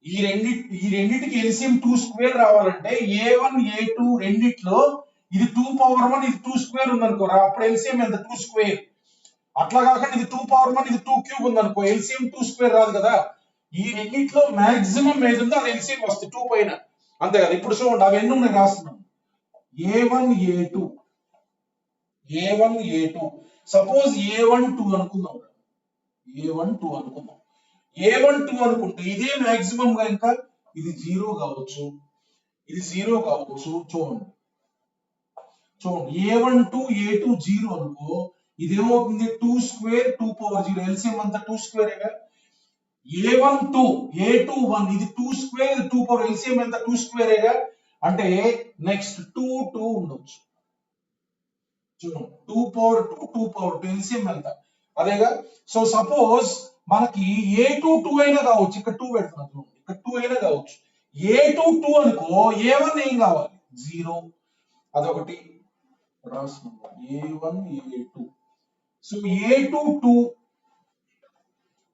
ఈ రెండిటికి ఎల్సిఎం 2 స్క్వేర్ రావాలంటే a1 a2 రెండిట్లో ఇది 2 పవర్ 1 ఇది 2 స్క్వేర్ ఉందనుకోరా, అప్పుడు ఎల్సిఎం ఎంత 2 స్క్వేర్. అట్లా కాకుండా ఇది 2 పవర్ 1 ఇది 2 క్యూబ్ ఉందనుకో, ఎల్సిఎం 2 స్క్వేర్ రాదు కదా. ఈ రెండిట్లో మాక్సిమం ఏది ఉందో అది ఎల్సిఎం వస్తుంది 2 పైన, అంతే కదా. ఇప్పుడు చూడండి అవి ఎన్ని ఉన్నాయి రాస్తున్నాం. a1 a2 a1 a2 suppose a1 2 అనుకుందాం, a1 2 అనుకుందాం. a1 2 అనుకుంటే ఇదే మాక్సిమం కనుక ఇది 0 కావచ్చు, ఇది 0 కావచ్చు. చూడండి a1 2 a2 0 అనుకో, ఇదేమవుతుంది 2 స్క్వేర్ 2 పవర్ 0, ఎల్సిఎం అంతా 2 స్క్వేర్. a1 2 a2 1 ఇది 2 స్క్వేర్ 2 పవర్, ఎల్సిఎం ఎంత 2 స్క్వేర్. అంటే నెక్స్ట్ 2 2 ఉండొచ్చు. చూడండి 2 పవర్ 2 2 పవర్ 2 ఎల్సిఎం ఎంత అదేగా. సో సపోజ్ మనకి a2 2 అయినా కావచ్చు, ఇక్కడ 2 పెడుతున్నా చూడండి, ఇక్కడ 2 అయినా కావచ్చు. a2 2 అనుకో, a1 ఏం కావాలి 0, అదొకటి రాసుకుందాం. a1 a2 సో a2 2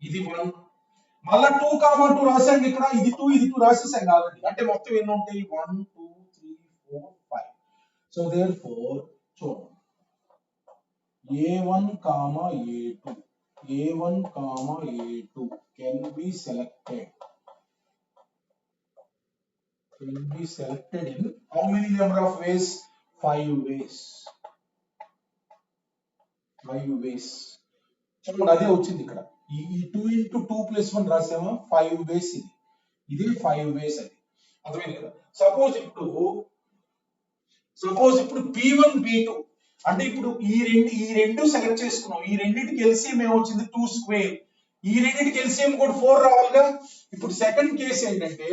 ఇది 1, మళ్ళా 2 కామా 2 రాసాం ఇక్కడ, ఇది 2 ఇది 2 రాసేసాం ఆల్రెడీ. అంటే మొత్తం ఎన్ని ఉంటాయి 1 2 3 4 5. సో దేర్ఫోర్ చూడండి a1 comma a2 a1 comma a2 can be selected in how many number of ways? 5 ways. 5 ways. చూడండి అదే వచ్చింది ఇక్కడ. ఈ 2 into 2 plus 1 రాసామా 5 ways. ఇది 5 ways అది అర్థమైంది కదా. సపోజ్ ఇప్పుడు b1 b2 అంటే ఇప్పుడు ఈ రెండు సెలెక్ట్ చేసుకున్నాం. ఈ రెండింటికి ఎల్సిఎం ఏమొచ్చింది 2 స్క్వేర్. ఈ రెండింటికి ఎల్సిఎం కూడా 4 రావాలిగా. ఇప్పుడు సెకండ్ కేస్ ఏంటంటే,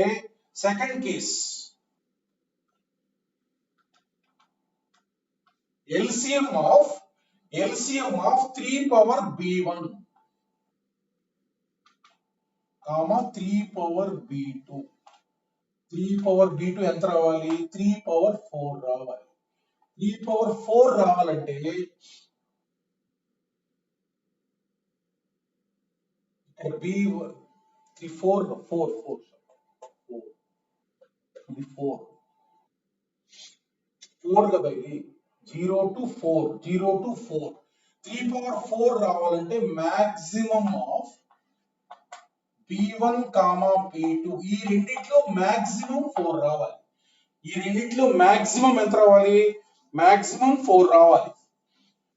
second case LCM of 3 power b1 comma 3 power b2. 3 power b2 ఎంత రావాలి 3 పవర్ 4 రావాలి. 3 పవర్ 4 రావాలంటే b1 4 ఇది 4 కదా, ఇది 0 to 4 3 పవర్ 4 రావాలంటే maximum of b1 comma b2 ఈ రెండిట్లో మాక్సిమం 4 రావాలి. ఈ రెండిట్లో మాక్సిమం ఎంత రావాలి మాక్సిమం 4 రావాలి.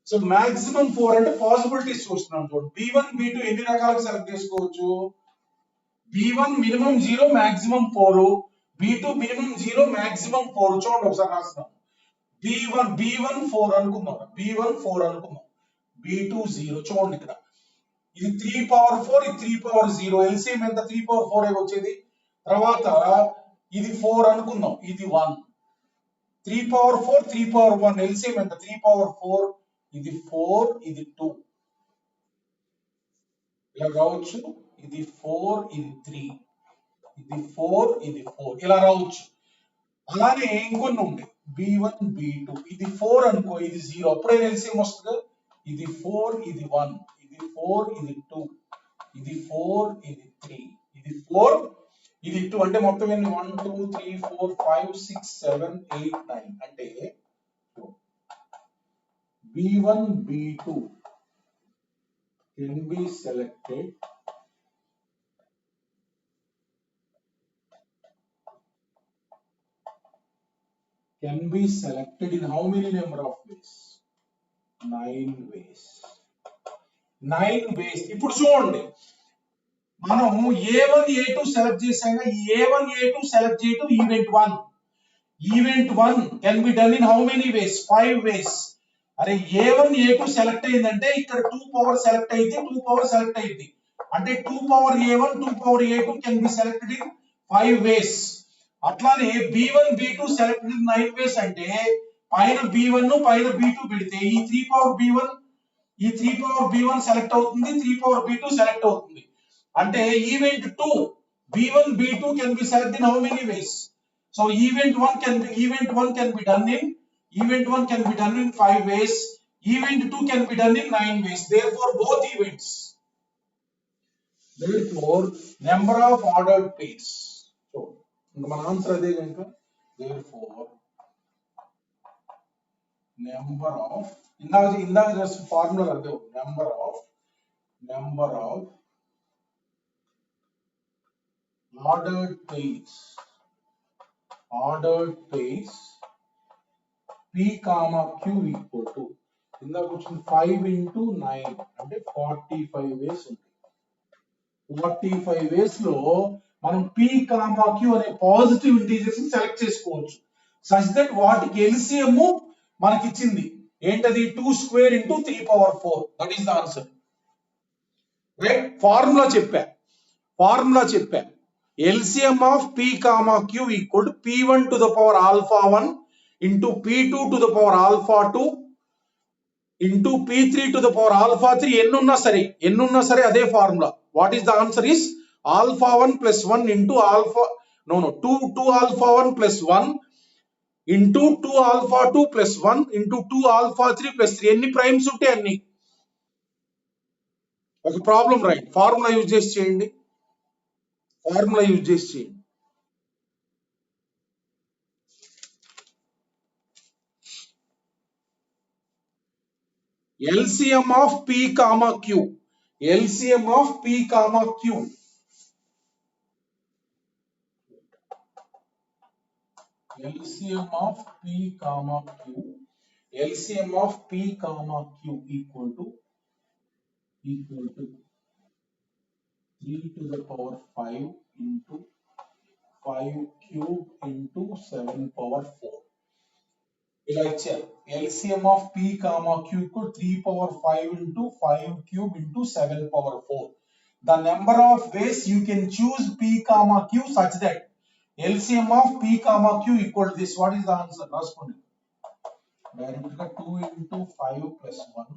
సో మాక్సిమం 4 అంటే పాసిబిలిటీస్ చూస్తున్నాం చూడండి. b1 b2 ఎన్ని రకాలుగా సెలెక్ట్ చేసుకోవచ్చు. b1 minimum 0 maximum 4, b2 minimum 0 maximum 4. చూడండి ఒకసారి రాస్తున్నాం. b1 4 అనుకుందాం, b1 4 అనుకుందాం, b2 0. చూడండి ఇక్కడ ఇది 3 పవర్ 4 ఇది 3 పవర్ 0, ఎల్సిఎం ఎంత 3 పవర్ 4 వచ్చేది. తర్వాత ఇది 4 అనుకుందాం, ఇది 1, 3 పవర్ 4 3 పవర్ 1 ఎల్సిఎం ఎంత 3 పవర్ 4 ఇది 4 ఇది 2 ఇలా రావచ్చు. ఇది 4 ఇది 3 ఇది 4 ఇది 4 ఇలా రావచ్చు. అలానే ఇంకొన్ని ఉంటాయి b1 b2 ఇది 4 అనుకో ఇది 0, అప్పుడే ఎల్సిఎం వస్తుంది. ఇది 4 ఇది 1 ఇది 4 ఇది 2 ఇది 4 ఇది 3 ఇది 4 ఇది 2 అంటే మొత్తం ఎన్ని 1 2 3 4 5 6 7 8 9 అంటే b1 b2 can be selected in how many number of ways? 9 ways. 9 ways. ఇప్పుడు చూడండి మనం a1 a2 సెలెక్ట్ చేసాక ఈ a1 a2 సెలెక్ట్ చేయటం event 1 can be done in how many ways? 5 ways. అరే a1 a2 సెలెక్ట్ అయిందంటే ఇక్కడ 2 power select అయితే 2 పవర్ సెలెక్ట్ అయింది అంటే 2 power a1 2 power a2 can be selected in 5 ways. అట్లానే b1 b2 selected in 9 ways అంటే పైన b1 పైన b2 పెడితే ఈ 3 పవర్ b1 సెలెక్ట్ అవుతుంది, 3 పవర్ b2 సెలెక్ట్ అవుతుంది. అంటే event 2 b1 b2 can be selected in how many ways? So event 1 can be done in 5 ways. Event 2 can be done in 9 ways. Therefore both events therefore number of ordered pairs. So ఇంకా మన answer అదే కనుక therefore number of ఇందాక just formula అదే number of ordered pairs p comma q equal to ఇందాక వచ్చింది 5 into 9 అంటే 45 వేస్ ఉంది. 45 వేస్ లో మనం p కామా q అనే పాజిటివ్ ఇంటీజర్స్ ని సెలెక్ట్ చేసుకోవచ్చు సచ్ దట్ వాటికి ఎల్సిఎం మనకి ఇచ్చింది ఏంటది 2 square into 3 power 4. That is the answer. Right, formula చెప్పా LCM of p comma q equal to p1 to the power alpha 1 into p2 to the power alpha 2 into p3 to the power alpha 3. ఎన్నున్నా సరే అదే formula. What is the answer is alpha 1 plus 1 into alpha 2 alpha 1 plus 1 into 2 alpha 2 plus 1 into 2 alpha 3 plus 3. ఎన్ని primes ఉంటే అన్ని. ఒక problem right, formula use చేసి చేయండి. LCM of p comma q. LCM of p comma q. LCM of p comma q. LCM of p comma q equal to 3 to the power 5 into 5 cube into 7 power 4. ఇలా ఇచ్చారు. LCM of p comma q equal 3 power 5 into 5 cube into 7 power 4. The number of ways you can choose p comma q such that LCM of p comma q equal to this. What is the answer? రాసుకోండి. Direct గా 2 into 5 plus 1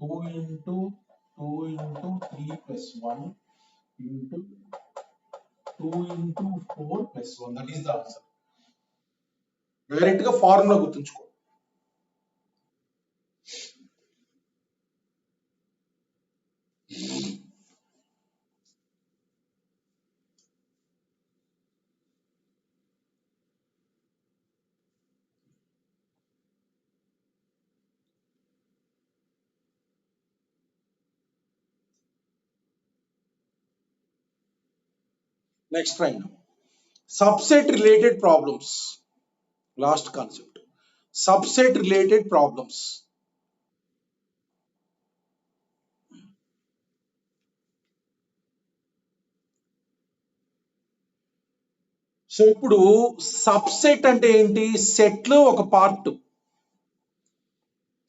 2 into 3 plus 1 into 2 into 4 plus 1. That is the answer. Direct గా formula గుర్తుంచుకో. Next right, subset related problems. Last concept, subset related problems. So ఇప్పుడు subset అంటే ఏంటి? Set లో ఒక part.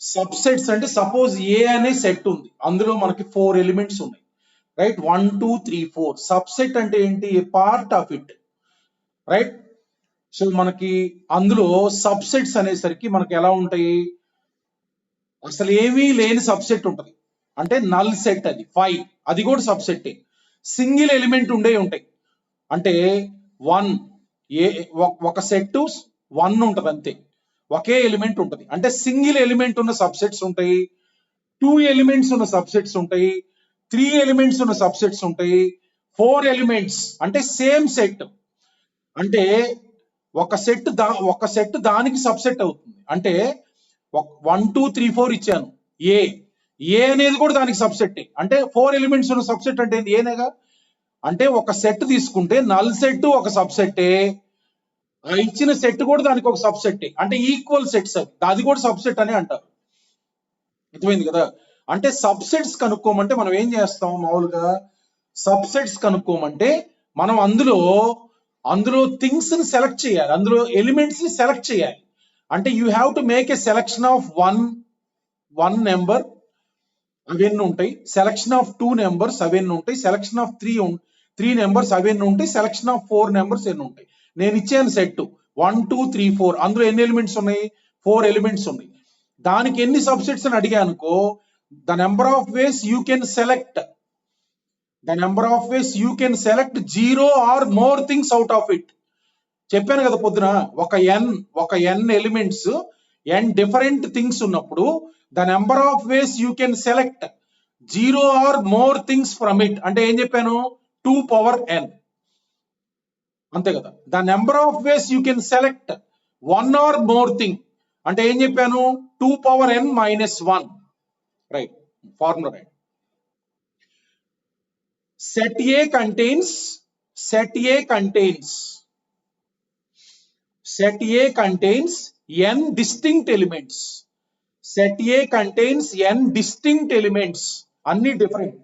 Subsets అంటే సపోజ్ ఏ అనే సెట్ ఉంది, అందులో మనకి 4 ఎలిమెంట్స్ ఉన్నాయి, రైట్? 1 2 3 4. సబ్సెట్ అంటే ఏంటి? A part of it, right? So మనకి అందులో సబ్సెట్స్ అనేసరికి మనకి ఎలా ఉంటాయి? అసలు ఏమీ లేని సబ్సెట్ ఉంటుంది, అంటే నల్ సెట్. అది 5, అది కూడా సబ్సెట్. సింగిల్ ఎలిమెంట్ ఉండే ఉంటాయి, అంటే 1 ఒక సెట్ 1 ఉంటది అంతే, ఒకే ఎలిమెంట్ ఉంటది. అంటే సింగిల్ ఎలిమెంట్ ఉన్న సబ్సెట్స్ ఉంటాయి, 2 ఎలిమెంట్స్ ఉన్న సబ్సెట్స్ ఉంటాయి, 3 ఎలిమెంట్స్ ఉన్న సబ్సెట్స్ ఉంటాయి, 4 ఎలిమెంట్స్ అంటే సేమ్ సెట్. అంటే ఒక సెట్ దానికి సబ్సెట్ అవుతుంది. అంటే 1 2 3 4 ఇచ్చాను, ఏ అనేది కూడా దానికి సబ్సెట్. అంటే 4 ఎలిమెంట్స్ ఉన్న సబ్సెట్ అంటే ఏనేగా. అంటే ఒక సెట్ తీసుకుంటే నల్ సెట్ ఒక సబ్సెట్టే, ఆ ఇచ్చిన సెట్ కూడా దానికి ఒక సబ్సెట్టే, అంటే ఈక్వల్ సెట్స్. అది కూడా సబ్సెట్ అని అంటారు. అర్థమైంది కదా? అంటే సబ్సెట్స్ కనుక్కోమంటే మనం ఏం చేస్తాం? మామూలుగా సబ్సెట్స్ కనుక్కోమంటే మనం అందులో థింగ్స్ ని సెలెక్ట్ చేయాలి, అందులో ఎలిమెంట్స్ ని సెలెక్ట్ చేయాలి. అంటే you have to make a selection of one number, అవన్నీ ఉంటాయి. సెలెక్షన్ ఆఫ్ 2 నెంబర్స్, అవన్నీ ఉంటాయి. సెలెక్షన్ ఆఫ్ 3 నెంబర్స్, అవన్నీ ఉంటాయి. సెలెక్షన్ ఆఫ్ 4 నెంబర్స్ ఎన్ని ఉంటాయి. నేను ఇచ్చాను సెట్ 1 2 3 4, అందులో ఎన్ని ఎలిమెంట్స్ ఉన్నాయి? 4 ఎలిమెంట్స్ ఉన్నాయి. దానికి ఎన్ని సబ్సెట్స్ అని అడిగానుకో, the number of ways you can select, zero or more things out of it. చెప్పాను కదా పొద్దున, ఒక N elements, N different things ఉన్నప్పుడు the number of ways you can select zero or more things from it అంటే ఏం చెప్పాను 2 power n అంతే కదా. The number of ways you can select 1 or more thing అంటే ఏం చెప్పాను 2 power n minus 1 right formula right. set A contains n distinct elements. Set A contains n distinct elements. అన్ని different.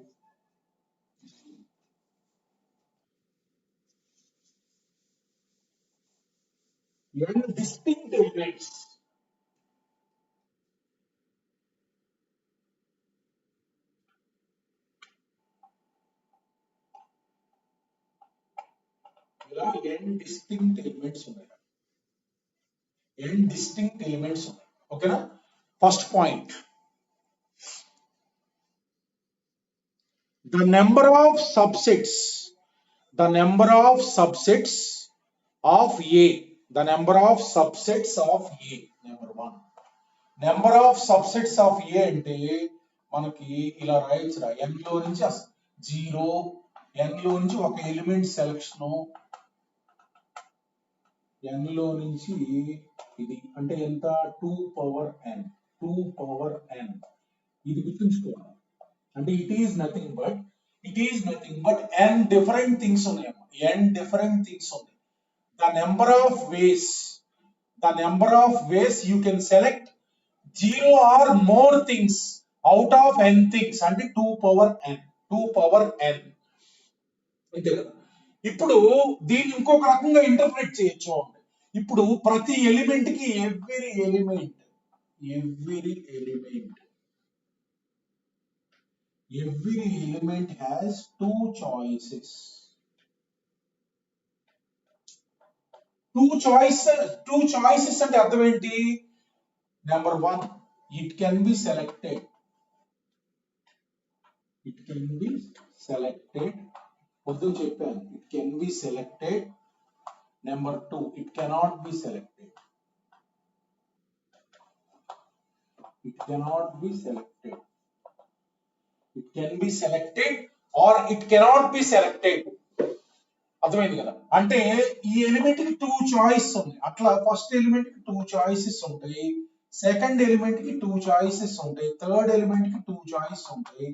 n distinct elements. ఇలా n distinct elements ఉన్నాయి. n distinct elements ఉన్నాయి. ఓకేనా. First point, the number of subsets of A, the number of subsets of A, number 1. Number of subsets of A అంటే మనకి ఇలా రాయొచ్చురా, n లో నుంచి 0, n లో నుంచి ఒక ఎలిమెంట్ సెలెక్షన్, n లో నుంచి ఇది అంటే ఎంత 2 పవర్ n. ఇది గుర్తుంచుకోవాలి. అంటే it is nothing but n different things ఉన్నాయి. The number of ways you can select 0 or more things out of n things అంటే 2 పవర్ n అంతే కదా. ఇప్పుడు దీన్ని ఇంకొక రకంగా ఇంటర్ప్రిట్ చేయొచ్చు. ఇప్పుడు ప్రతి ఎలిమెంట్ కి every element has 2 choices. 2 choices అంటే అర్థం ఏంటి? Number 1, it can be selected. పొద్దున చెప్పాను, it can be selected. Number 2, it cannot be selected. It can be selected or it cannot be selected. అర్థమైంది కదా. అంటే ఈ ఎలిమెంట్ కి 2 చాయిస్ ఉన్నాయి. అట్లా ఫస్ట్ ఎలిమెంట్ కి 2 చాయిసెస్ ఉంటాయి, సెకండ్ ఎలిమెంట్ కి 2 చాయిసెస్ ఉంటాయి, థర్డ్ ఎలిమెంట్ కి 2 చాయిస్ ఉంటాయి,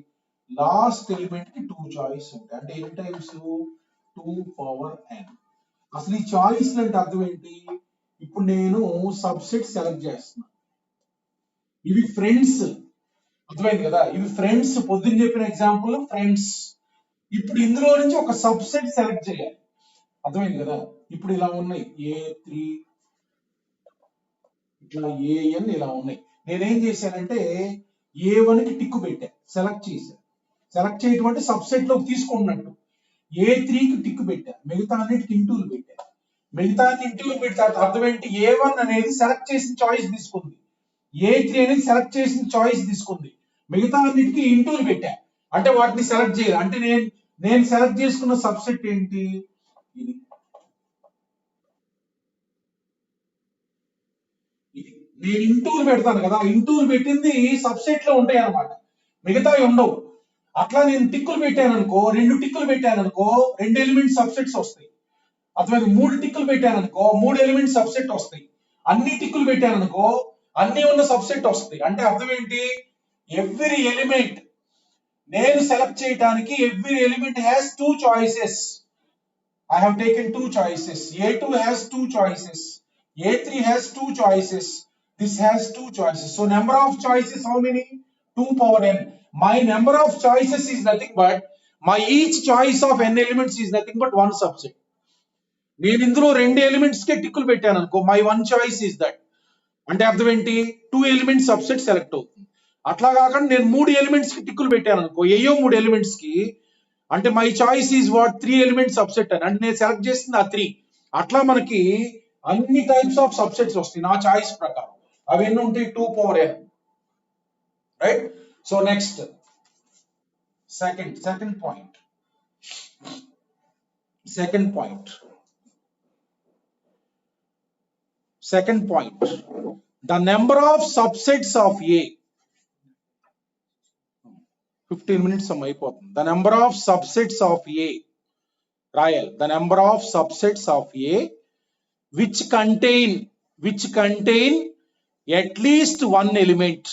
లాస్ట్ ఎలిమెంట్ కి 2 చాయిస్ ఉంటాయి. అంటే ఎన్ని టైమ్స్ 2 పవర్ n. అసలు ఈ చాయిస్ అంటే అర్థం ఏంటి? ఇప్పుడు నేను సబ్సెట్ సెలెక్ట్ చేస్తున్నా, ఇవి ఫ్రెండ్స్, అర్థమైంది కదా. ఇవి ఫ్రెండ్స్, పొద్దున్న చెప్పిన ఎగ్జాంపుల్ ఫ్రెండ్స్. ఇప్పుడు ఇందులో నుంచి ఒక సబ్సెట్ సెలెక్ట్ చేయాలి, అర్థమైంది కదా. ఇప్పుడు ఇలా ఉన్నాయి A3, ఇట్లా AN ఇలా ఉన్నాయి. నేనేం చేశానంటే A1 కి టిక్ పెట్టా, సెలెక్ట్ చేయటం అంటే సబ్సెట్ లోకి తీసుకున్నట్టు. A3 కి టిక్ పెట్టా, మిగతా అన్నిటికి ఇంటూలు పెట్టా. అర్థం ఏంటి? A1 అనేది సెలెక్ట్ చేసిన చాయిస్ తీసుకుంది, A3 అనేది సెలెక్ట్ చేసిన చాయిస్ తీసుకుంది, మిగతా అన్నిటికి ఇంటూలు పెట్టా. అంటే వాటిని సెలెక్ట్ చేయాలి. అంటే నేను సెలెక్ట్ చేసుకున్న సబ్సెట్ ఏంటి? ఇది. నేను ఇంటూలు పెడతాను కదా, ఇంటూలు పెట్టింది సబ్సెట్ లో ఉంటాయి అన్నమాట, మిగతావి ఉండవు. అట్లా నేను టిక్కులు పెట్టాను అనుకో, 2 టిక్కులు పెట్టాను అనుకో, 2 ఎలిమెంట్ సబ్సెట్స్ వస్తాయి. అర్థమైంది. 3 టిక్కులు పెట్టాను అనుకో, 3 ఎలిమెంట్ సబ్సెట్ వస్తాయి. అన్ని టిక్కులు పెట్టాను అనుకో, అన్ని ఉన్న సబ్సెట్ వస్తాయి. అంటే అర్థం ఏంటి? ఎవ్రీ ఎలిమెంట్ నేను సెలెక్ట్ చేయడానికి every element has 2 choices. I have taken 2 choices. A2 has 2 choices. A3 has 2 choices. This has 2 choices. So number of choices how many? 2 power n. My number of choices is nothing but my each choice of n elements is nothing but one subset. నేను ఇందులో 2 elements కే టిక్కులు పెట్టాను అనుకో, my one choice is that. అంటే అర్థం ఏంటి? 2 element subset select అవుతుంది. అట్లా కాకుండా నేను 3 ఎలిమెంట్స్ కి టిక్కులు పెట్టాను అనుకో, ఏయో 3 ఎలిమెంట్స్ కి, అంటే my choice is what 3 element subset అని. అంటే నేను సెలెక్ట్ చేసింది ఆ 3. అట్లా మనకి అన్ని టైప్స్ ఆఫ్ సబ్సెట్స్ వస్తాయి నా చాయిస్ ప్రకారం. అవి ఎన్ని ఉంటాయి? 2 power n. Right. So next second point, the number of subsets of A. 15 minutes అయిపోతుంది. The number of subsets of A, రాయాలి, the number of subsets of A which contain at least one element,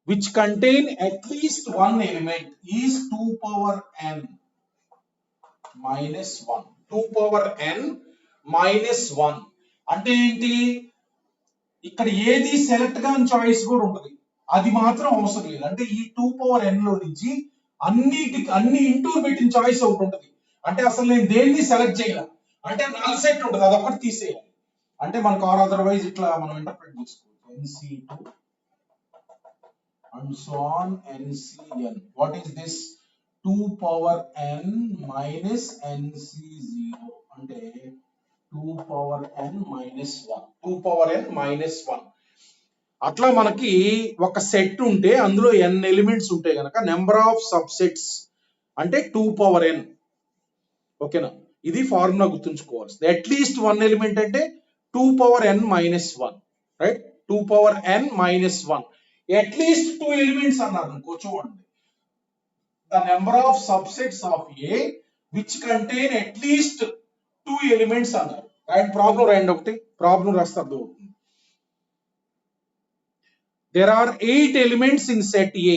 which contain at least one element is 2 power n minus 1. 2 power n minus 1 అంటే ఏంటి? ఇక్కడ ఏది select గా choice కూడా ఉంటుంది, అది మాత్రం అవసరం లేదు. అంటే ఈ 2 power n లో నుంచి అన్ని ఇంటూ పెట్టిన చాయిస్ ఒకటి ఉంటుంది. అంటే అసలు నేను దేన్ని సెలెక్ట్ చేయాలి అంటే నల్ సెట్ ఉంటుంది, అది ఒకటి తీసేయాలి. అంటే మనకు ఆర్ అదర్వైజ్ ఇట్లా మనం ఇంటర్ప్రిట్ చేసుకోవచ్చు. NC2 and so on NCN. What is this? 2 power n minus NC0 అంటే 2 power n minus 1. 2 power n minus 1. అట్లా మనకి ఒక సెట్ ఉంటే అందులో n ఎలిమెంట్స్ ఉంటాయి కనుక నెంబర్ ఆఫ్ సబ్సెట్స్ అంటే 2 power n. ఓకేనా? ఇది ఫార్ములా గుర్తుంచుకోవాల్సింది. అట్లీస్ట్ వన్ ఎలిమెంట్ అంటే 2 power n minus 1, right? 2 power n minus 1. At least 2 elements అన్నారు అనుకో, చూడండి, the number of subsets of A which contain at least 2 elements అన్నారు. రైట్? ప్రాబ్లం రాయండి, ఒకటి ప్రాబ్లం రాస్తే అర్థమవుతుంది. There are 8 elements in set A.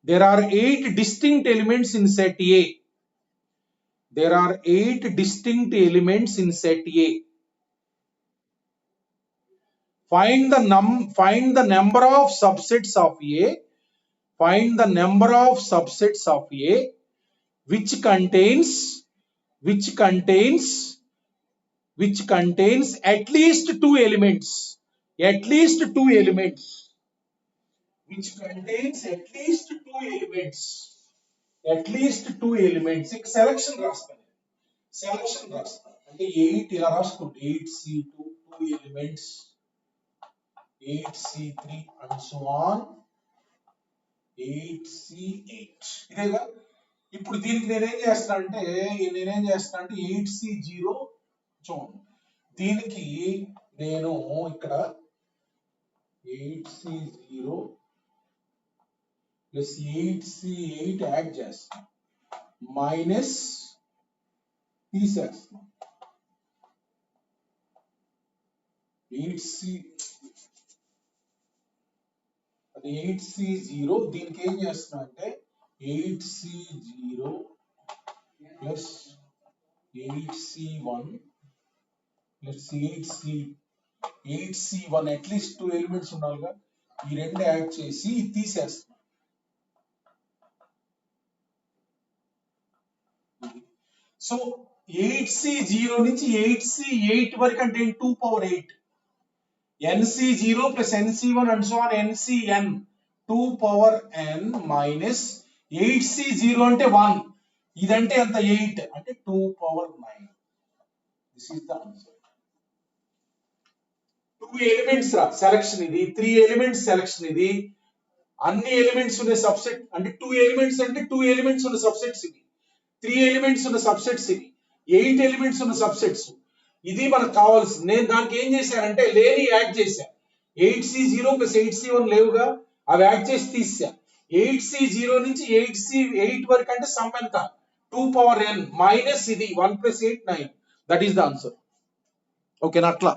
There are 8 distinct elements in set A. There are 8 distinct elements in set A. Find the number of subsets of A. Find the number of subsets of A which contains at least 2 elements. At least 2 elements. Which contains at least 2 elements. At least 2 elements. ఇక selection రాస్తాను. Selection రాస్తాను అంటే 8 ఇలా రాసుకోండి. 8C2 2 elements, 8C3 and so on 8C8. ఇదేగా. ఇప్పుడు దీనికి నేనేం చేస్తాను అంటే 8C0 చూడండి. దీనికి నేను ఇక్కడ 8C0 ప్లస్ 8C8 యాడ్ చేస్తాను, మైనస్ తీసేస్తాను. 8C0 దీనికి ఏం చేస్తున్నా అంటే 8C0 plus 8C1 plus 8C1 at least 2 elements ఉండాలిగా, ఈ రెండు యాడ్ చేసి తీసేస్తున్నా. సో 8C0 నుంచి 8C8 వరకు అంటే 2 power 8. NC0 plus NC1 and so on NCN 2 power n minus 8C0 అంటే 1, ఇదంటే అంత 8 అంటే 2 power 9. This is the answer. 2 elements రా సెలక్షన్ ఇది, 3 ఎలిమెంట్స్ సెలక్షన్ ఇది, అన్ని ఎలిమెంట్స్ ఉన్న సబ్సెట్ అంటే 2 ఎలిమెంట్స్ అంటే 2 ఎలిమెంట్స్ ఉన్న సబ్సెట్స్ ఇవి, 3 ఎలిమెంట్స్ ఉన్న సబ్సెట్స్ ఇవి, 8 ఎలిమెంట్స్ ఉన్న సబ్సెట్స్. ఇది మనకు కావాల్సింది. నేను దానికి ఏం చేశానంటే లేని యాడ్ చేశాను. 8C0 ప్లస్ 8C1 లేవుగా, అవి యాడ్ చేసి తీసా. 8C0 నుంచి 8C8 వరకు అంటే సమ్ ఎంత 2 power n మైనస్ ఇది 1 plus 8 9. That is the answer. ఓకేనా? అట్లా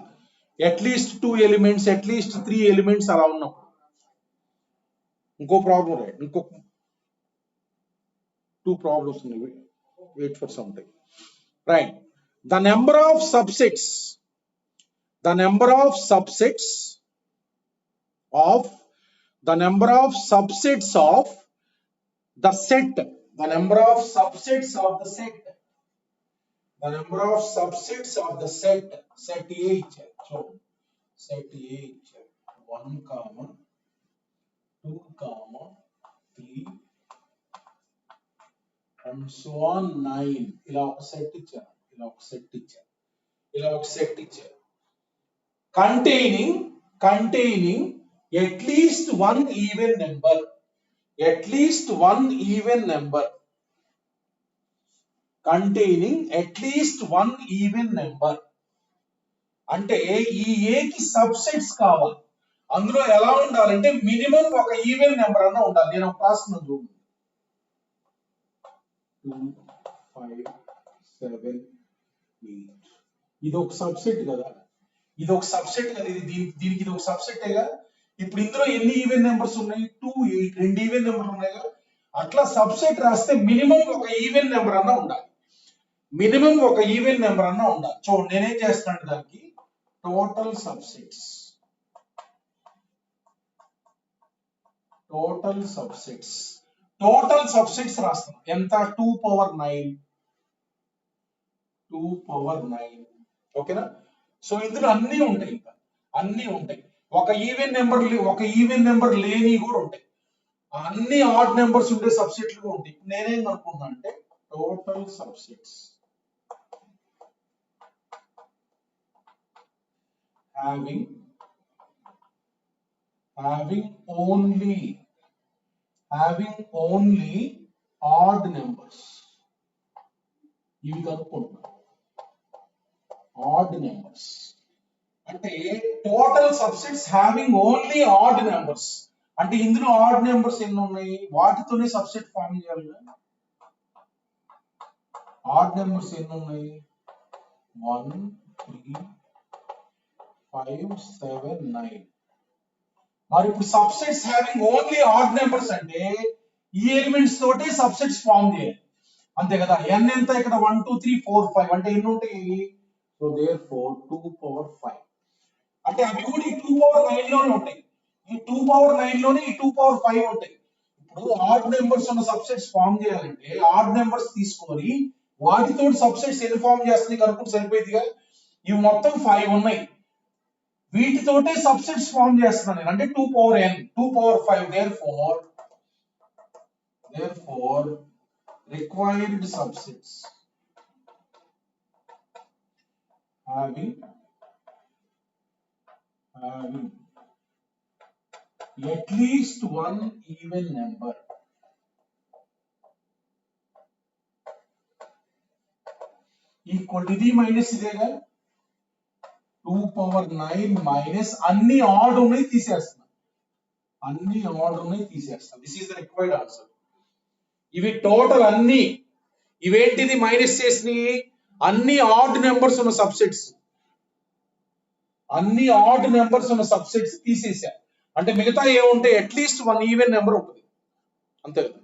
అట్లీస్ట్ 2 ఎలిమెంట్స్, అట్లీస్ట్ 3 ఎలిమెంట్స్ అలా ఉన్నప్పుడు. ఇంకో ప్రాబ్లం రైట్, ఇంకో 2 ప్రాబ్లమ్స్ ఉన్నాయి. Wait for some time. Right. The number of subsets of the number of subsets of the set, the number of subsets of the set, the number of subsets of the set A. So set A 1, 2, 3 and so on 9. ఇలా ఒక set ఇచ్చారు, ఇలా ఒక set ఇచ్చారు, ఇలా ఒక set ఇచ్చారు. containing at least one even number, at least one even number, containing at least one even number అంటే ఈ ఏ కి సబ్సెట్స్ కావాలి. అందులో ఎలా ఉండాలంటే మినిమం ఒక ఈవెన్ నెంబర్ అన్న ఉండాలి. నేను ఒక రాస్తున్నాను చూడండి. 2 5 7 8 ఇది ఒక సబ్సెట్ కదా, ఇది ఒక సబ్సెట్ కదా, దీనికి ఇది ఒక సబ్సెట్టేగా. ఇప్పుడు ఇందులో ఎన్ని ఈవెన్ నెంబర్స్ ఉన్నాయి? 2 8, రెండు ఈవెన్ నెంబర్లు ఉన్నాయి కదా. అట్లా సబ్సెట్ రాస్తే మినిమం ఒక ఈవెన్ నెంబర్ అన్నా ఉండాలి, మినిమం ఒక ఈవెన్ నెంబర్ అన్నా ఉండాలి. చూడండి నేనేం చేస్తున్నాను, దానికి total subsets, total subsets, total subsets రాస్తాం. ఎంత? 2 పవర్ 9, 2 పవర్ 9. ఓకేనా? సో ఇందులో అన్ని ఉంటాయి, ఇంకా అన్ని ఉంటాయి. ఒక ఈవెన్ నెంబర్ లేని కూడా ఉంటాయి, అన్ని ఆడ్ నెంబర్స్ ఉండే సబ్సెట్లు కూడా ఉంటాయి. నేనేం అనుకున్నా అంటే total subsets having only odd numbers. ఇవి కనుక్కుంటున్నా, ఆడ్ నెంబర్స్ అంటే total subsets having only odd numbers అంటే ఇందులో ఆడ్ నెంబర్స్ ఎన్ని ఉన్నాయి? వాటితోనే సబ్సెట్ ఫామ్ చేయాలి. ఆడ్ నెంబర్స్ ఎన్ని ఉన్నాయి? 1 3 5 7 9. మరి ఇప్పుడు subsets having only odd numbers అంటే ఈ ఎలిమెంట్స్ తోటే సబ్సెట్స్ ఫామ్ చేయాలి, అంతే కదా. n ఎంత ఇక్కడ? 1 2 3 4 5 అంటే ఎన్ని ఉంటాయి? సో దేర్ఫోర్ 2 పవర్ 5 అంటే అవి కూడా ఈ 2 పవర్ 9 లోనే ఉంటాయి, ఈ 2 పవర్ 9 లోనే ఈ 2 పవర్ 5 ఉంటాయి. ఇప్పుడు ఆడ్ నెంబర్స్ ఉన్న సబ్సెట్స్ ఫామ్ చేయాలంటే ఆడ్ నెంబర్స్ తీసుకొని వాటితో సబ్సెట్స్ ఎన్ని ఫామ్ చేస్తుంది కనుక్కుంటే సరిపోయిందిగా. ఇవి మొత్తం 5 ఉన్నాయి, వీటితోటే సబ్సెట్స్ ఫామ్ చేస్తున్నాను నేను, అంటే 2 power n, 2 power 5. therefore required subsets having at least one even number equal to ఇది మైనస్ ఇదేగా. 2 పవర్ 9 మైనస్ అన్ని ఆడ్ ఉన్నాయి తీసేస్తున్నా, అన్ని ఆడ్ ఉన్నాయి తీసేస్తా. This is the required answer. ఇవి టోటల్ అన్ని, ఇవేంటిది మైనస్ చేసినవి? అన్ని ఆడ్ నెంబర్స్ ఉన్న సబ్సెట్స్, అన్ని ఆడ్ నెంబర్స్ ఉన్న సబ్సెట్స్ తీసేసా అంటే మిగతా ఏముంటాయి? అట్లీస్ట్ వన్ ఈవెన్ నెంబర్ ఉంటుంది, అంతే కదా.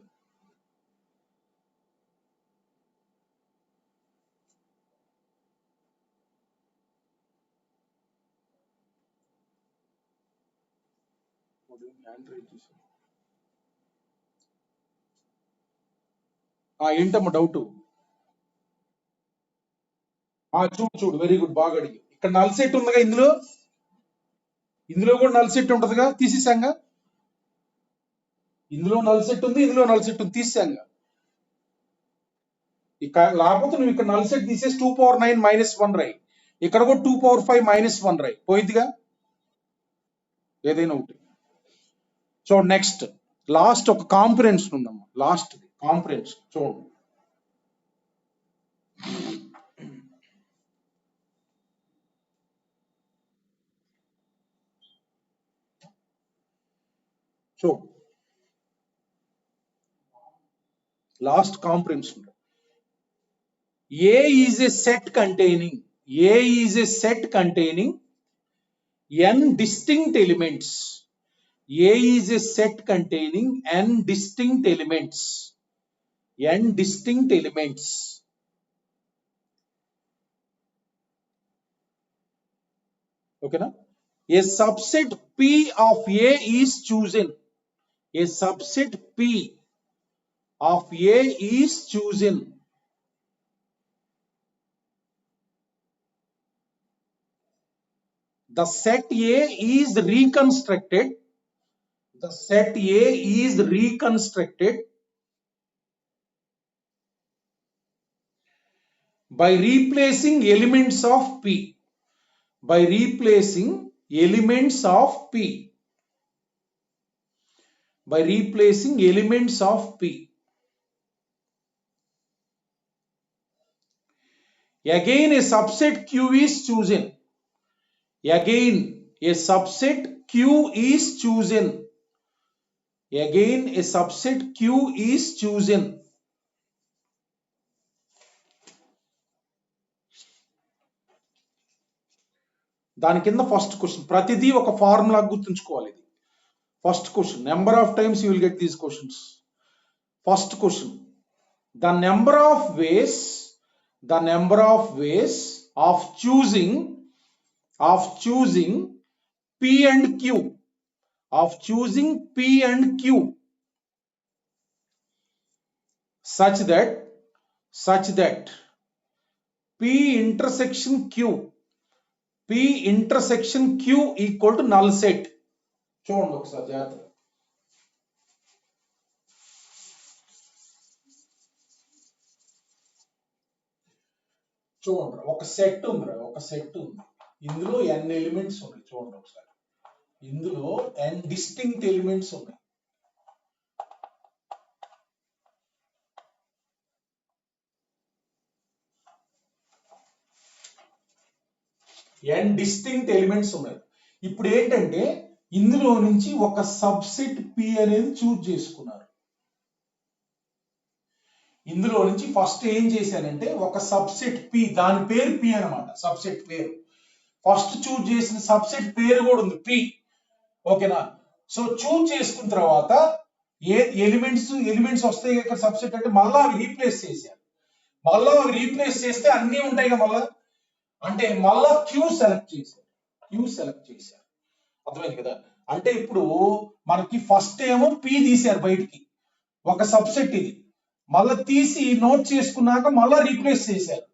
ఏంటమ్మా డౌట్? చూడు వెరీ గుడ్, బాగా అడిగి. ఇక్కడ నల్ సెట్ ఉందిగా, ఇందులో కూడా నల్ సెట్ ఉంటదిగా, తీసేసాంగా. ఇందులో నల్ సెట్ ఉంది, ఇందులో నల్ సెట్ ఉంది, తీసేసాంగా. లేకపోతే నువ్వు ఇక్కడ నల్ సెట్ తీసేసి 2 పవర్ 9 మైనస్ 1 రై, ఇక్కడ కూడా 2 పవర్ 5 మైనస్ 1 రై, పోయిందిగా ఏదైనా ఒకటి. సో నెక్స్ట్ లాస్ట్ ఒక కాంప్రిహెన్షన్ ఉందమ్మా, లాస్ట్ కాంప్రిహెన్షన్ చూడండి. So last comprehension, A is a set containing n distinct elements. A is a set containing n distinct elements. Okay na? A subset P of A is chosen. A subset P of A is chosen. The set A is reconstructed. The set A is reconstructed by replacing elements of P. By replacing elements of P. By replacing elements of P. Again a subset Q is chosen. Again a subset Q is chosen. Again a subset Q is chosen. దాని కింద first question, ప్రతిదీ ఒక formula గుర్తుంచుకోవాలి. ఇది first question. Number of times you will get these questions. First question, the number of ways of choosing P and Q, such that P intersection Q equal to null set. చూడండి ఒకసారి జాగ్రత్త. చూడండి, ఒక set ఉంది, ఇందులో n elements ఉన్నాయి. చూడండి ఒకసారి, ఇందులో n డిస్టింక్ట్ ఎలిమెంట్స్ ఉన్నాయి. ఇప్పుడు ఏంటంటే ఇందులో నుంచి ఒక సబ్సెట్ P అనేది చూజ్ చేసుకున్నారు. ఇందులో నుంచి ఫస్ట్ ఏం చేశానంటే ఒక సబ్సెట్ P, దాని పేరు P అన్నమాట, సబ్సెట్ పేరు. ఫస్ట్ చూజ్ చేసిన సబ్సెట్ పేరు కూడా ఉంది P. ఓకేనా? సో చూజ్ చేసుకున్న తర్వాత ఏ ఎలిమెంట్స్ వస్తాయి ఇక్కడ సబ్సెట్ అంటే మళ్ళా అవి రీప్లేస్ చేశారు. చేస్తే అన్నీ ఉంటాయి కదా మళ్ళా, అంటే మళ్ళా క్యూ సెలెక్ట్ చేశారు. అర్థమైంది కదా? అంటే ఇప్పుడు మనకి ఫస్ట్ ఏమో P తీశారు బయటికి, ఒక సబ్సెట్ ఇది. మళ్ళీ తీసి నోట్ చేసుకున్నాక మళ్ళా రీప్లేస్ చేశారు.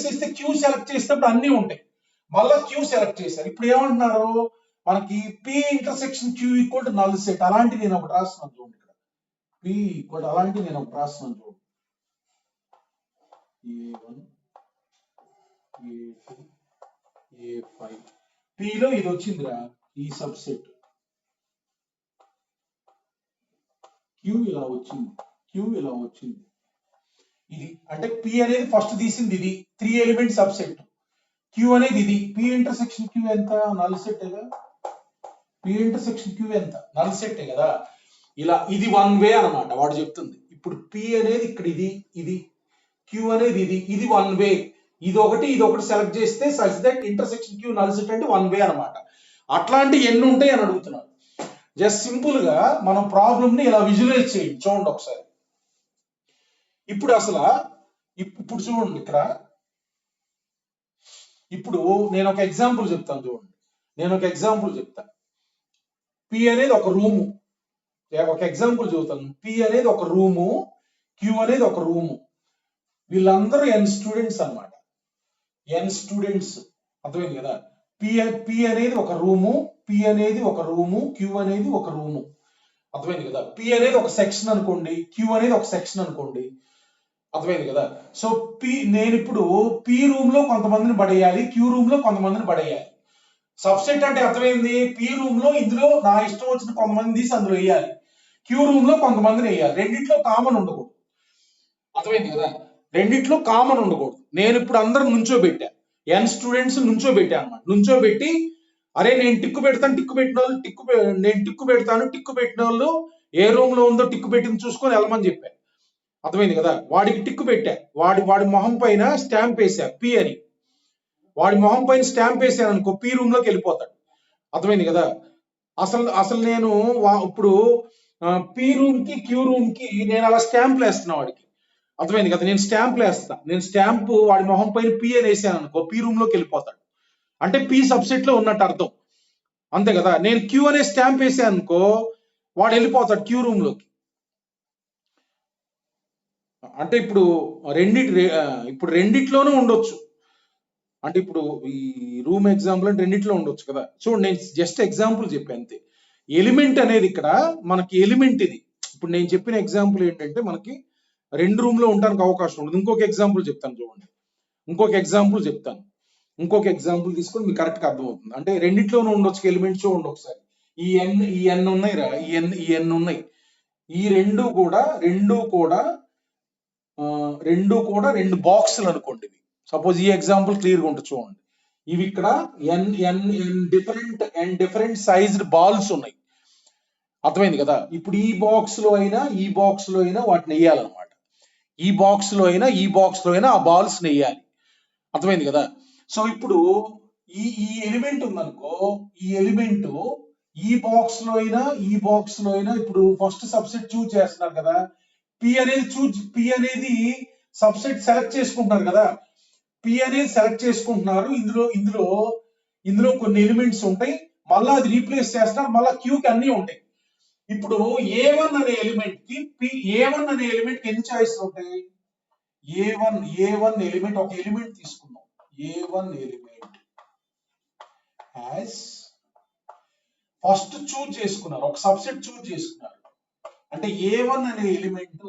చేస్తే క్యూ సెలెక్ట్ చేసినప్పుడు అన్నీ ఉంటాయి. మళ్ళా క్యూ సెలెక్ట్ చేశారు. ఇప్పుడు ఏమంటున్నారు మనకి P intersection Q equal to null set. అలాంటి నేను ఒకటి రాస్తున్నాను చూడండి ఇక్కడ. P ఈక్వల్ అలాంటి నేను ఒకటి రాస్తున్నాను చూడండి. A1 A2 A5 P లో ఇది వచ్చిందిరా, ఈ సబ్సెట్. Q ఇలా వచ్చింది, ఇది అంటే P అనేది ఫస్ట్ తీసింది ఇది 3 ఎలిమెంట్ సబ్సెట్. Q అనేది ఇది. P ఇంటర్సెక్షన్ Q ఎంత? నల్ సెట్ కదా. P ఇంటర్సెక్షన్ Q ఎంత? నల్ సెట్ కదా. ఇలా ఇది వన్ వే అన్నమాట వాడు చెప్తుంది. ఇప్పుడు P అనేది ఇక్కడ ఇది Q అనేది ఇది వన్ వే. ఇది ఒకటి సెలెక్ట్ చేస్తే such that intersection Q null set అంటే వన్ వే అన్నమాట. అట్లాంటి ఎన్ని ఉంటాయి అని అడుగుతున్నాడు. జస్ట్ సింపుల్ గా మనం ప్రాబ్లమ్ ని ఇలా విజువలైజ్ చేయండి. చూడండి ఒకసారి. ఇప్పుడు చూడండి ఇక్కడ. ఇప్పుడు నేను ఒక ఎగ్జాంపుల్ చెప్తాను చూడండి. P అనేది ఒక రూము. ఒక ఎగ్జాంపుల్ చెబుతాను. P అనేది ఒక రూము, Q అనేది ఒక రూము. వీళ్ళందరూ n స్టూడెంట్స్ అన్నమాట. అర్థమైంది కదా? P అనేది ఒక రూము, Q అనేది ఒక రూము. అర్థమైంది కదా? P అనేది ఒక సెక్షన్ అనుకోండి, Q అనేది ఒక సెక్షన్ అనుకోండి. అర్థమైంది కదా? సో నేను ఇప్పుడు P రూమ్ లో కొంతమందిని పడేయాలి, Q రూమ్ లో కొంతమందిని పడేయాలి. సబ్సెట్ అంటే అర్థమైంది, P రూమ్ లో ఇందులో నా ఇష్టం వచ్చిన కొంతమంది తీసి అందులో వేయాలి, Q రూమ్ లో కొంతమందిని వేయాలి. రెండిట్లో కామన్ ఉండకూడదు. అర్థమైంది కదా? నేను ఇప్పుడు అందరం నుంచోబెట్టా, n స్టూడెంట్స్ నుంచోబెట్టా అన్నమాట. నుంచోబెట్టి అరే నేను టిక్కు పెడతాను, టిక్కు పెట్టిన వాళ్ళు ఏ రూమ్ లో ఉందో టిక్కు పెట్టింది చూసుకొని వెళ్ళమని చెప్పా. అర్థమైంది కదా? వాడికి టిక్కు పెట్టా, వాడి మొహం పైన స్టాంప్ వేసా P అని. వాడి మొహం పైన స్టాంప్ వేసాను అనుకో, P రూమ్ లోకి వెళ్ళిపోతాడు. అర్థమైంది కదా? అసలు నేను ఇప్పుడు P రూమ్ కి Q రూమ్ కి నేను అలా స్టాంప్లు వేస్తున్నా వాడికి. అర్థమైంది కదా? నేను స్టాంప్ వాడి మొహం పైన P అని వేసాను అనుకో, P రూమ్ లోకి వెళ్ళిపోతాడు. అంటే P సబ్సెట్ లో ఉన్నట్టు అర్థం. అంతే కదా? నేను Q అనే స్టాంప్ వేసాను అనుకో, వాడు వెళ్ళిపోతాడు Q రూమ్ లోకి. అంటే ఇప్పుడు రెండిట్లోనూ ఉండొచ్చు. అంటే ఇప్పుడు ఈ రూమ్ ఎగ్జాంపుల్ అంటే రెండిట్లో ఉండొచ్చు కదా. చూడండి, నేను జస్ట్ ఎగ్జాంపుల్ చెప్పాను అంతే. ఎలిమెంట్ అనేది ఇక్కడ మనకి ఎలిమెంట్ ఇది. ఇప్పుడు నేను చెప్పిన ఎగ్జాంపుల్ ఏంటంటే మనకి 2 రూమ్ లో ఉండడానికి అవకాశం ఉండదు. ఇంకొక ఎగ్జాంపుల్ చెప్తాను చూడండి. ఇంకొక ఎగ్జాంపుల్ తీసుకొని మీకు కరెక్ట్ గా అర్థమవుతుంది. అంటే రెండిట్లోనూ ఉండొచ్చు ఎలిమెంట్స్. చూడండి ఒకసారి. ఈ ఎన్ ఉన్నాయి రా, ఈ ఎన్ ఉన్నాయి. ఈ రెండు కూడా 2 బాక్సులు అనుకోండి. సపోజ్ ఈ ఎగ్జాంపుల్ క్లియర్ గా ఉంటుంది చూడండి. ఇవి ఇక్కడ డిఫరెంట్ సైజ్డ్ బాల్స్ ఉన్నాయి. అర్థమైంది కదా? ఇప్పుడు ఈ బాక్స్ లో అయినా వాటిని వేయాలన్నమాట. ఈ బాక్స్ లో అయినా ఆ బాల్స్ వేయాలి. అర్థమైంది కదా? సో ఇప్పుడు ఈ ఎలిమెంట్ ఉందనుకో, ఈ ఎలిమెంట్ ఈ బాక్స్ లో అయినా ఇప్పుడు ఫస్ట్ సబ్సెట్ చూజ్ చేస్తున్నారు కదా, పి అనేది సబ్సెట్ సెలెక్ట్ చేసుకుంటున్నారు కదా, పి అనేది సెలెక్ట్ చేసుకుంటున్నారు. ఇందులో కొన్ని ఎలిమెంట్స్ ఉంటాయి, మళ్ళీ అది రీప్లేస్ చేస్తున్నారు, మళ్ళీ క్యూకి అన్ని ఉంటాయి. ఇప్పుడు A1 అనే ఎలిమెంట్ కి A1 అనే ఎలిమెంట్ కి ఎన్ని చాయిస్లు ఉంటాయి? A1 ఎలిమెంట్, ఒక ఎలిమెంట్ తీసుకుందాం. A1 element has first choose చేసుకున్నారు, ఒక సబ్సెట్ చూజ్ చేసుకున్నారు. అంటే A1 అనే ఎలిమెంట్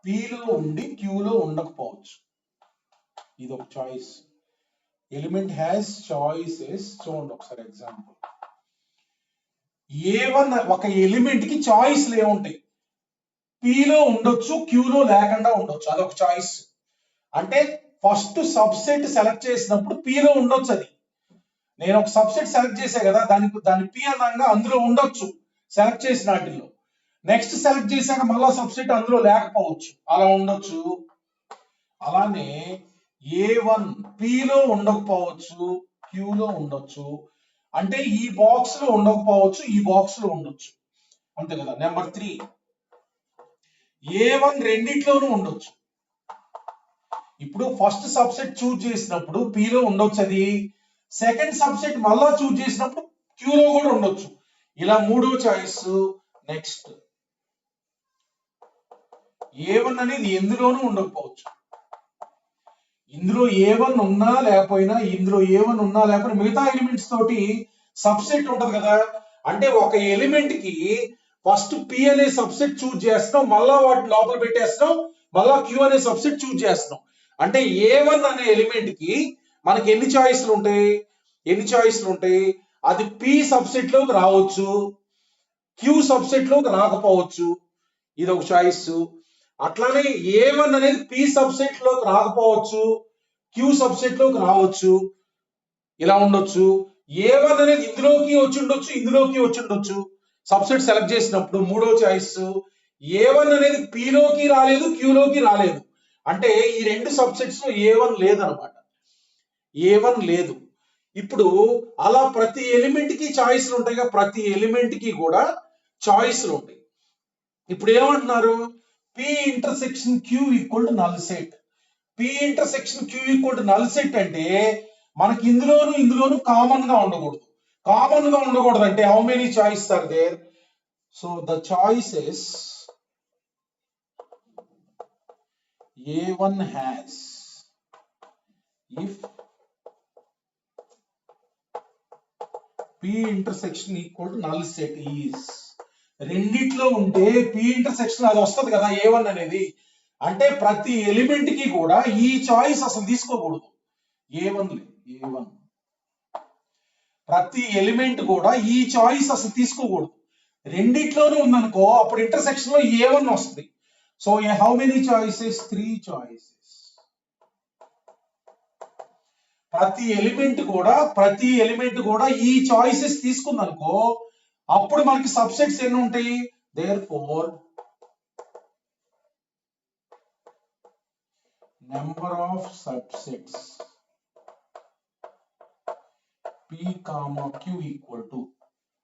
P లో ఉండి Q లో ఉండకపోవచ్చు. ఇది ఒక చాయిస్. Element has choices. చూడండి ఒకసారి ఎగ్జాంపుల్. A1 ఒక ఎలిమెంట్ కి చాయిస్లు ఏముంటాయి? P లో ఉండొచ్చు, Q లో లేకుండా ఉండొచ్చు. అదొక చాయిస్. అంటే ఫస్ట్ సబ్సెట్ సెలెక్ట్ చేసినప్పుడు P లో ఉండొచ్చు. అది నేను ఒక సబ్సెట్ సెలెక్ట్ చేసా కదా, దాని P అనగా అందులో ఉండొచ్చు సెలెక్ట్ చేసిన వాటిల్లో. నెక్స్ట్ సెలెక్ట్ చేశాక మళ్ళా సబ్సెట్ అందులో లేకపోవచ్చు, అలా ఉండొచ్చు. అలానే A1 P లో ఉండకపోవచ్చు, Q లో ఉండొచ్చు. అంటే ఈ బాక్స్ లో ఉండకపోవచ్చు, ఈ బాక్స్ లో ఉండొచ్చు, అంతే కదా. నెంబర్ 3, A1 రెండిట్లోనూ ఉండొచ్చు. ఇప్పుడు ఫస్ట్ సబ్సెట్ చూజ్ చేసినప్పుడు P లో ఉండొచ్చు అది, సెకండ్ సబ్సెట్ మళ్ళా చూజ్ చేసినప్పుడు Q లో కూడా ఉండొచ్చు. ఇలా మూడో చాయిస్. నెక్స్ట్ A1 అనేది ఎందులోనూ ఉండకపోవచ్చు. ఇందులో A1 ఉన్నా లేకపోయినా మిగతా ఎలిమెంట్స్ తోటి సబ్సెట్ ఉంటది కదా. అంటే ఒక ఎలిమెంట్ కి ఫస్ట్ P అనే సబ్సెట్ చూజ్ చేస్తాం, మళ్ళా వాటి లోపల పెట్టేస్తాం, మళ్ళా Q అనే సబ్సెట్ చూజ్ చేస్తాం. అంటే A1 అనే ఎలిమెంట్ కి మనకి ఎన్ని చాయిస్లు ఉంటాయి? అది P సబ్సెట్ లోకి రావచ్చు, Q సబ్సెట్ లోకి రాకపోవచ్చు. ఇది ఒక చాయిస్. అట్లానే A1 అనేది P సబ్సెట్ లోకి రాకపోవచ్చు, Q సబ్సెట్ లోకి రావచ్చు, ఇలా ఉండొచ్చు. A1 అనేది ఇందులోకి వచ్చి ఉండొచ్చు, సబ్సెట్ సెలెక్ట్ చేసినప్పుడు. మూడో చాయిస్, A1 అనేది P లోకి రాలేదు, Q లోకి రాలేదు. అంటే ఈ రెండు సబ్సెట్స్ లో A1 లేదనమాట, A1 లేదు. ఇప్పుడు అలా ప్రతి ఎలిమెంట్ కి చాయిస్లు ఉంటాయి, ప్రతి ఎలిమెంట్ కి కూడా చాయిస్లు ఉంటాయి. ఇప్పుడు ఏమంటున్నారు? P intersection Q equal to null set. P intersection Q equal to null set అంటే మనకి ఇందులోను కామన్ గా ఉండకూడదు. అంటే how many choice are there? So the choices A1 has if P intersection equal to null set is. రెండిట్లో ఉంటే P intersection అది వస్తుంది కదా A1 అనేది. అంటే ప్రతి ఎలిమెంట్ కి కూడా ఈ చాయిస్ అసలు తీసుకోకూడదు. A1 ప్రతి ఎలిమెంట్ కూడా ఈ చాయిస్ అసలు తీసుకోకూడదు. రెండిట్లోనూ ఉందనుకో అప్పుడు ఇంటర్సెక్షన్ లో A1 వస్తుంది. So how many choices? 3 choices. ప్రతి ఎలిమెంట్ కూడా ఈ చాయిసెస్ తీసుకుందనుకో అప్పుడు మనకి సబ్సెట్స్ ఎన్ని ఉంటాయి? Therefore number of subsets P, Q equal to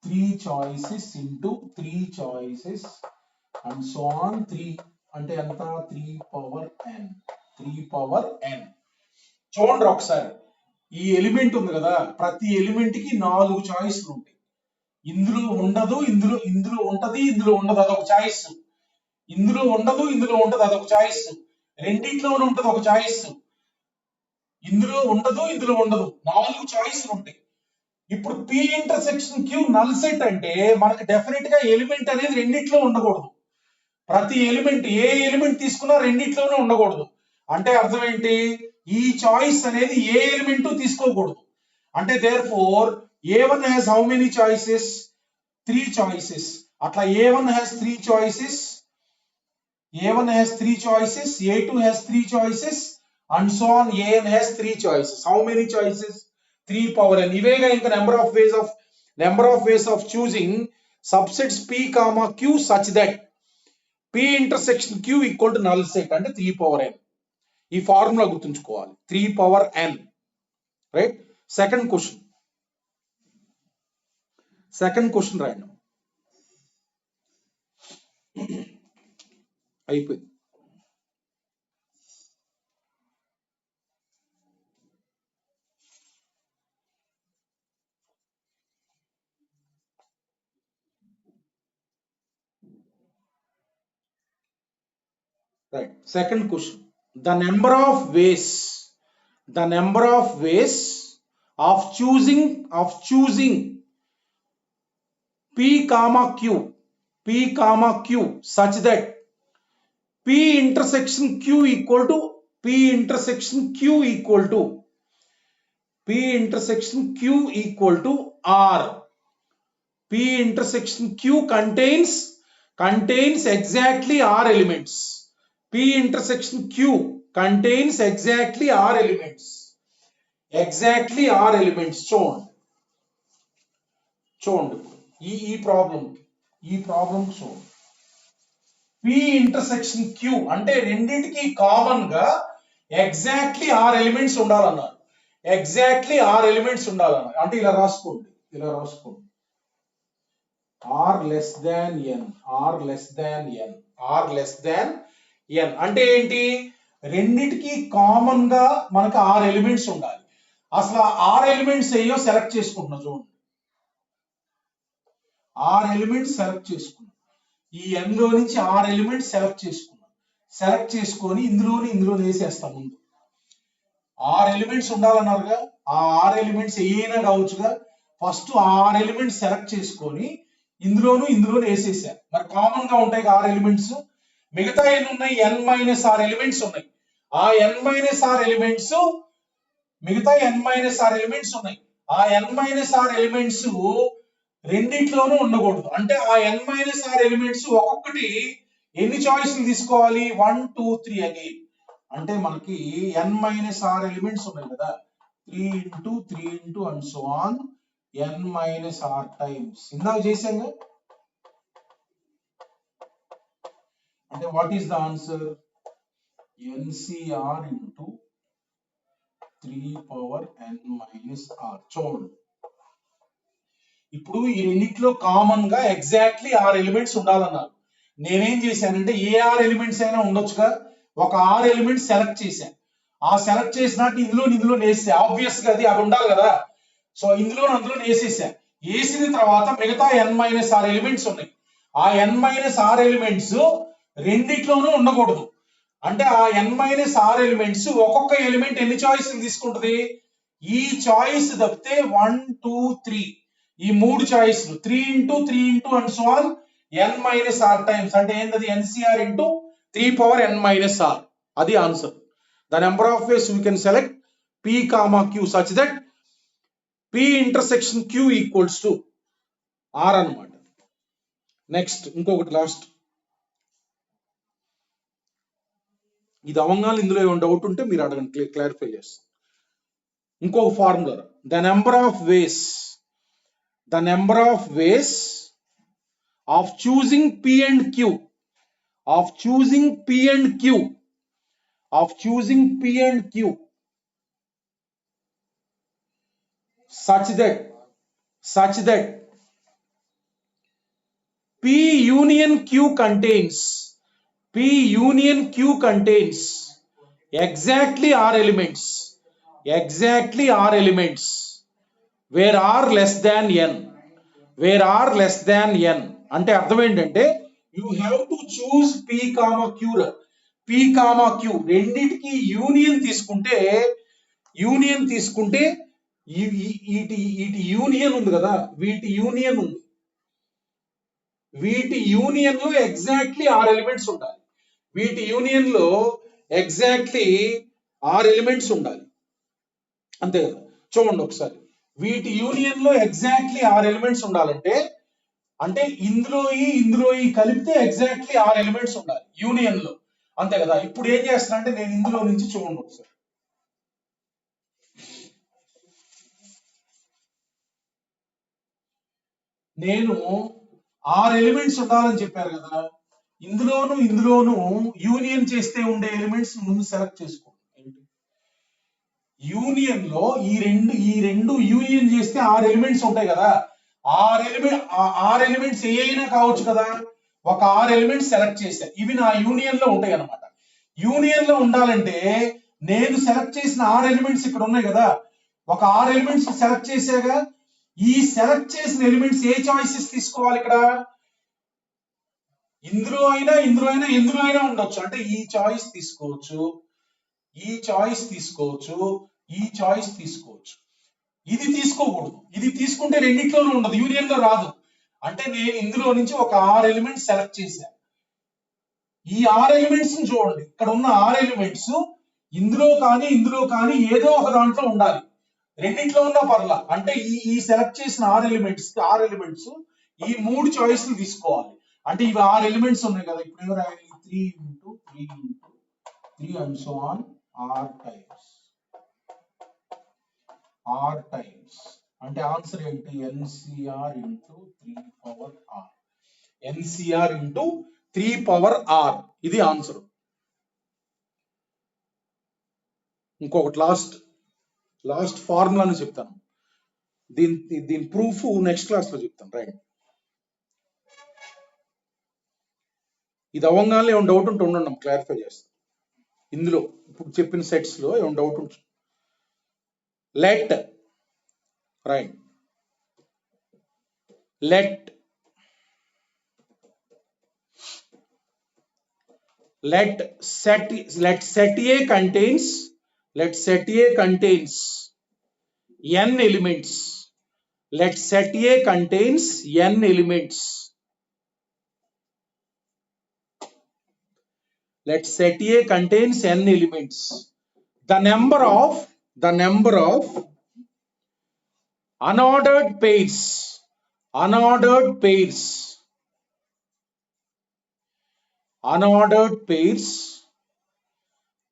3 choices into 3 choices and so on. 3 అంటే ఎంత? 3 power n. చూడండి ఒకసారి, ఈ ఎలిమెంట్ ఉంది కదా, ప్రతి ఎలిమెంట్ కి 4 చాయిస్లు ఉంటాయి. ఇందులో ఉండదు, ఇందులో ఉంటది, ఇందులో ఉండదు, అదొక చాయిస్. ఇందులో ఉండదు, ఇందులో ఉంటది, అదొక చాయిస్. రెండిట్లోనే ఉంటది, ఒక చాయిస్. ఇందులో ఉండదు, ఇందులో ఉండదు, 4 చాయిస్లు ఉంటాయి. ఇప్పుడు P intersection Q null set అంటే మనకి డెఫినెట్ గా ఎలిమెంట్ అనేది రెండిట్లో ఉండకూడదు. ప్రతి ఎలిమెంట్, ఏ ఎలిమెంట్ తీసుకున్నా రెండిట్లోనే ఉండకూడదు. అంటే అర్థం ఏంటి? ఈ చాయిస్ అనేది ఏ ఎలిమెంట్ తీసుకోకూడదు. అంటే therefore A1 has how many choices? 3 choices. అట్లా A1 has 3 choices, A1 has 3 choices, A2 has 3 choices and so on. AN has 3 choices. How many choices? 3 power n. ఇవేగా ఇంకా number of ways of choosing subsets P, Q such that P intersection Q equal to null set అంటే 3 power n. ఈ formula గుర్తుంచుకోవాలి, 3 power n. Right. Second question రాయండి. అయిపోయింది. Right. Second question, the number of ways of choosing p comma q such that p intersection q equal to r. P intersection q contains exactly r elements. P intersection q contains exactly r elements. చూడండి ఈ problem చూడండి. P intersection Q అంటే రెండింటికి common గా exactly are elements ఉండాలన్నారు. అంటే ఇలా రాసుకోండి. r less than n అంటే ఏంటి? రెండిటికి కామన్ గా మనకు 6 ఎలిమెంట్స్ ఉండాలి. అసలు 6 ఎలిమెంట్స్ ఏయో సెలెక్ట్ చేసుకుంటున్నా చూడండి. 6 ఎలిమెంట్స్ సెలెక్ట్ చేసుకున్నాం. ఈ n లో నుంచి 6 ఎలిమెంట్స్ సెలెక్ట్ చేసుకొని ఇందులో వేసేస్తాం. ముందు 6 ఎలిమెంట్స్ ఉండాలన్నారుగా, ఆ 6 ఎలిమెంట్స్ ఏమైనా కావచ్చుగా. ఫస్ట్ 6 ఎలిమెంట్స్ సెలెక్ట్ చేసుకొని ఇందులో వేసేసారు. మరి కామన్ గా ఉంటాయి 6 ఎలిమెంట్స్. మిగతా ఎన్ని ఉన్నాయి? n-r ఎలిమెంట్స్ ఉన్నాయి. ఆ n-r ఎలిమెంట్స్ మిగతా n-r ఎలిమెంట్స్ ఉన్నాయి. ఆ n-r ఎలిమెంట్స్ రెండిట్లోనూ ఉండకూడదు. అంటే ఆ n-r ఎలిమెంట్స్ ఒక్కొక్కటి ఎన్ని చాయిస్లు తీసుకోవాలి? 1 2 3 అగైన్. అంటే మనకి n-r ఎలిమెంట్స్ ఉన్నాయి కదా, 3 into 3 into and so on n-r times. ఇందాక చేసాంగా. అంటే what is the answer? NCR into 3 power n-r. చూడండి, ఇప్పుడు ఈ రెండిట్లో కామన్ గా ఎగ్జాక్ట్లీ 6 ఎలిమెంట్స్ ఉండాలన్నారు. నేనేం చేశానంటే ఏ 6 ఎలిమెంట్స్ అయినా ఉండొచ్చుగా, ఒక 6 ఎలిమెంట్స్ సెలెక్ట్ చేశాను. ఆ సెలెక్ట్ చేసినట్టు ఇందులో వేస్తే ఆబ్వియస్ గా అది ఉండాలి కదా. సో అందులో వేసేసా. వేసిన తర్వాత మిగతా n-r ఎలిమెంట్స్ ఉన్నాయి. ఆ n-r ఎలిమెంట్స్ రెండిట్లోనూ ఉండకూడదు. అంటే ఆ n-r ఎలిమెంట్స్ ఒక్కొక్క ఎలిమెంట్ ఎన్ని చాయిస్లు తీసుకుంటుంది? ఈ చాయిస్ తప్పితే 1 2 3 ఈ 3 చాయిస్లు 3 into 3 into and so on n-r times. అంటే ఏంటది? NCR into 3 power n-r. అది answer. The number of ways we can select p, q such that p intersection q equals to r అన్నమాట. Next ఇంకొకటి last. ఇది అవంగాలు ఇందులో ఏమైనా doubt ఉంటే మీరు అడగండి, క్లారిఫై చేస్తాం. ఇంకొక formula, the number of ways of choosing p and q such that p union q contains exactly r elements where r less than n. అంటే అర్థం ఏంటంటే you have to choose p, q రెండిటికి union తీసుకుంటే వీటి union ఉంది కదా, వీటి union లో ఎగ్జాక్ట్లీ 6 ఎలిమెంట్స్ ఉండాలి. అంతే కదా. చూడండి ఒకసారి, వీటి యూనియన్ లో ఎగ్జాక్ట్లీ 6 ఎలిమెంట్స్ ఉండాలంటే అంటే ఇందులో కలిపితే ఎగ్జాక్ట్లీ 6 ఎలిమెంట్స్ ఉండాలి యూనియన్ లో. అంతే కదా. ఇప్పుడు ఏం చేస్తున్నా అంటే నేను ఇందులో నుంచి చూడండి ఒకసారి. నేను 6 ఎలిమెంట్స్ ఉండాలని చెప్పారు కదా, ఇందులోను యూనియన్ చేస్తే ఉండే ఎలిమెంట్స్ ముందు సెలెక్ట్ చేసుకోండి. యూనియన్ లో ఈ రెండు యూనియన్ చేస్తే 6 ఎలిమెంట్స్ ఉంటాయి కదా, 6 ఎలిమెంట్స్ ఏ అయినా కావచ్చు కదా. ఒక 6 ఎలిమెంట్స్ సెలెక్ట్ చేశా, ఇవి నా యూనియన్ లో ఉంటాయి అనమాట. యూనియన్ లో ఉండాలంటే నేను సెలెక్ట్ చేసిన 6 ఎలిమెంట్స్ ఇక్కడ ఉన్నాయి కదా, ఒక 6 ఎలిమెంట్స్ సెలెక్ట్ చేసాగా, ఈ సెలెక్ట్ చేసిన ఎలిమెంట్స్ ఏ చాయిసెస్ తీసుకోవాలి ఇక్కడ, ఇందులో అయినా ఎందులో అయినా ఉండొచ్చు. అంటే ఈ చాయిస్ తీసుకోవచ్చు, ఈ చాయిస్ తీసుకోవచ్చు, ఈ చాయిస్ తీసుకోవచ్చు. ఇది తీసుకోకూడదు, ఇది తీసుకుంటే రెండిట్లోనూ ఉండదు, యూనియన్ లో రాదు. అంటే నేను ఇందులో నుంచి ఒక 6 ఎలిమెంట్స్ సెలెక్ట్ చేశాను. ఈ 6 ఎలిమెంట్స్ చూడండి, ఇక్కడ ఉన్న 6 ఎలిమెంట్స్ ఇందులో కానీ ఏదో ఒక దాంట్లో ఉండాలి, రెండిట్లో ఉన్నా పర్లా. అంటే ఈ సెలెక్ట్ చేసిన 6 ఎలిమెంట్స్ ఈ 3 చాయిస్లు తీసుకోవాలి. అంటే ఇవి 6 ఎలిమెంట్స్ ఉన్నాయి కదా, ఇప్పుడు ఏమో రాయాలి, 3 into 3 into 3 and so on, r times. అంటే ఆన్సర్ ఏంటి, NCR into 3 power r, NCR into 3 power r, ఇది ఆన్సర్. ఇంకొకటి లాస్ట్ ఫార్ములాని చెప్తాను, దీని ప్రూఫ్ నెక్స్ట్ క్లాస్ లో చెప్తాను. రైట్, ఇది అవ్వగానే ఏమైనా డౌట్ ఉంటే ఉండండి, క్లారిఫై చేస్తాను. ఇందులో ఇప్పుడు చెప్పిన సెట్స్ లో ఏమైనా డౌట్ ఉంటుంది. Let set A contains n elements. Let set A contains n elements. Let set A contains n elements. The number of unordered pairs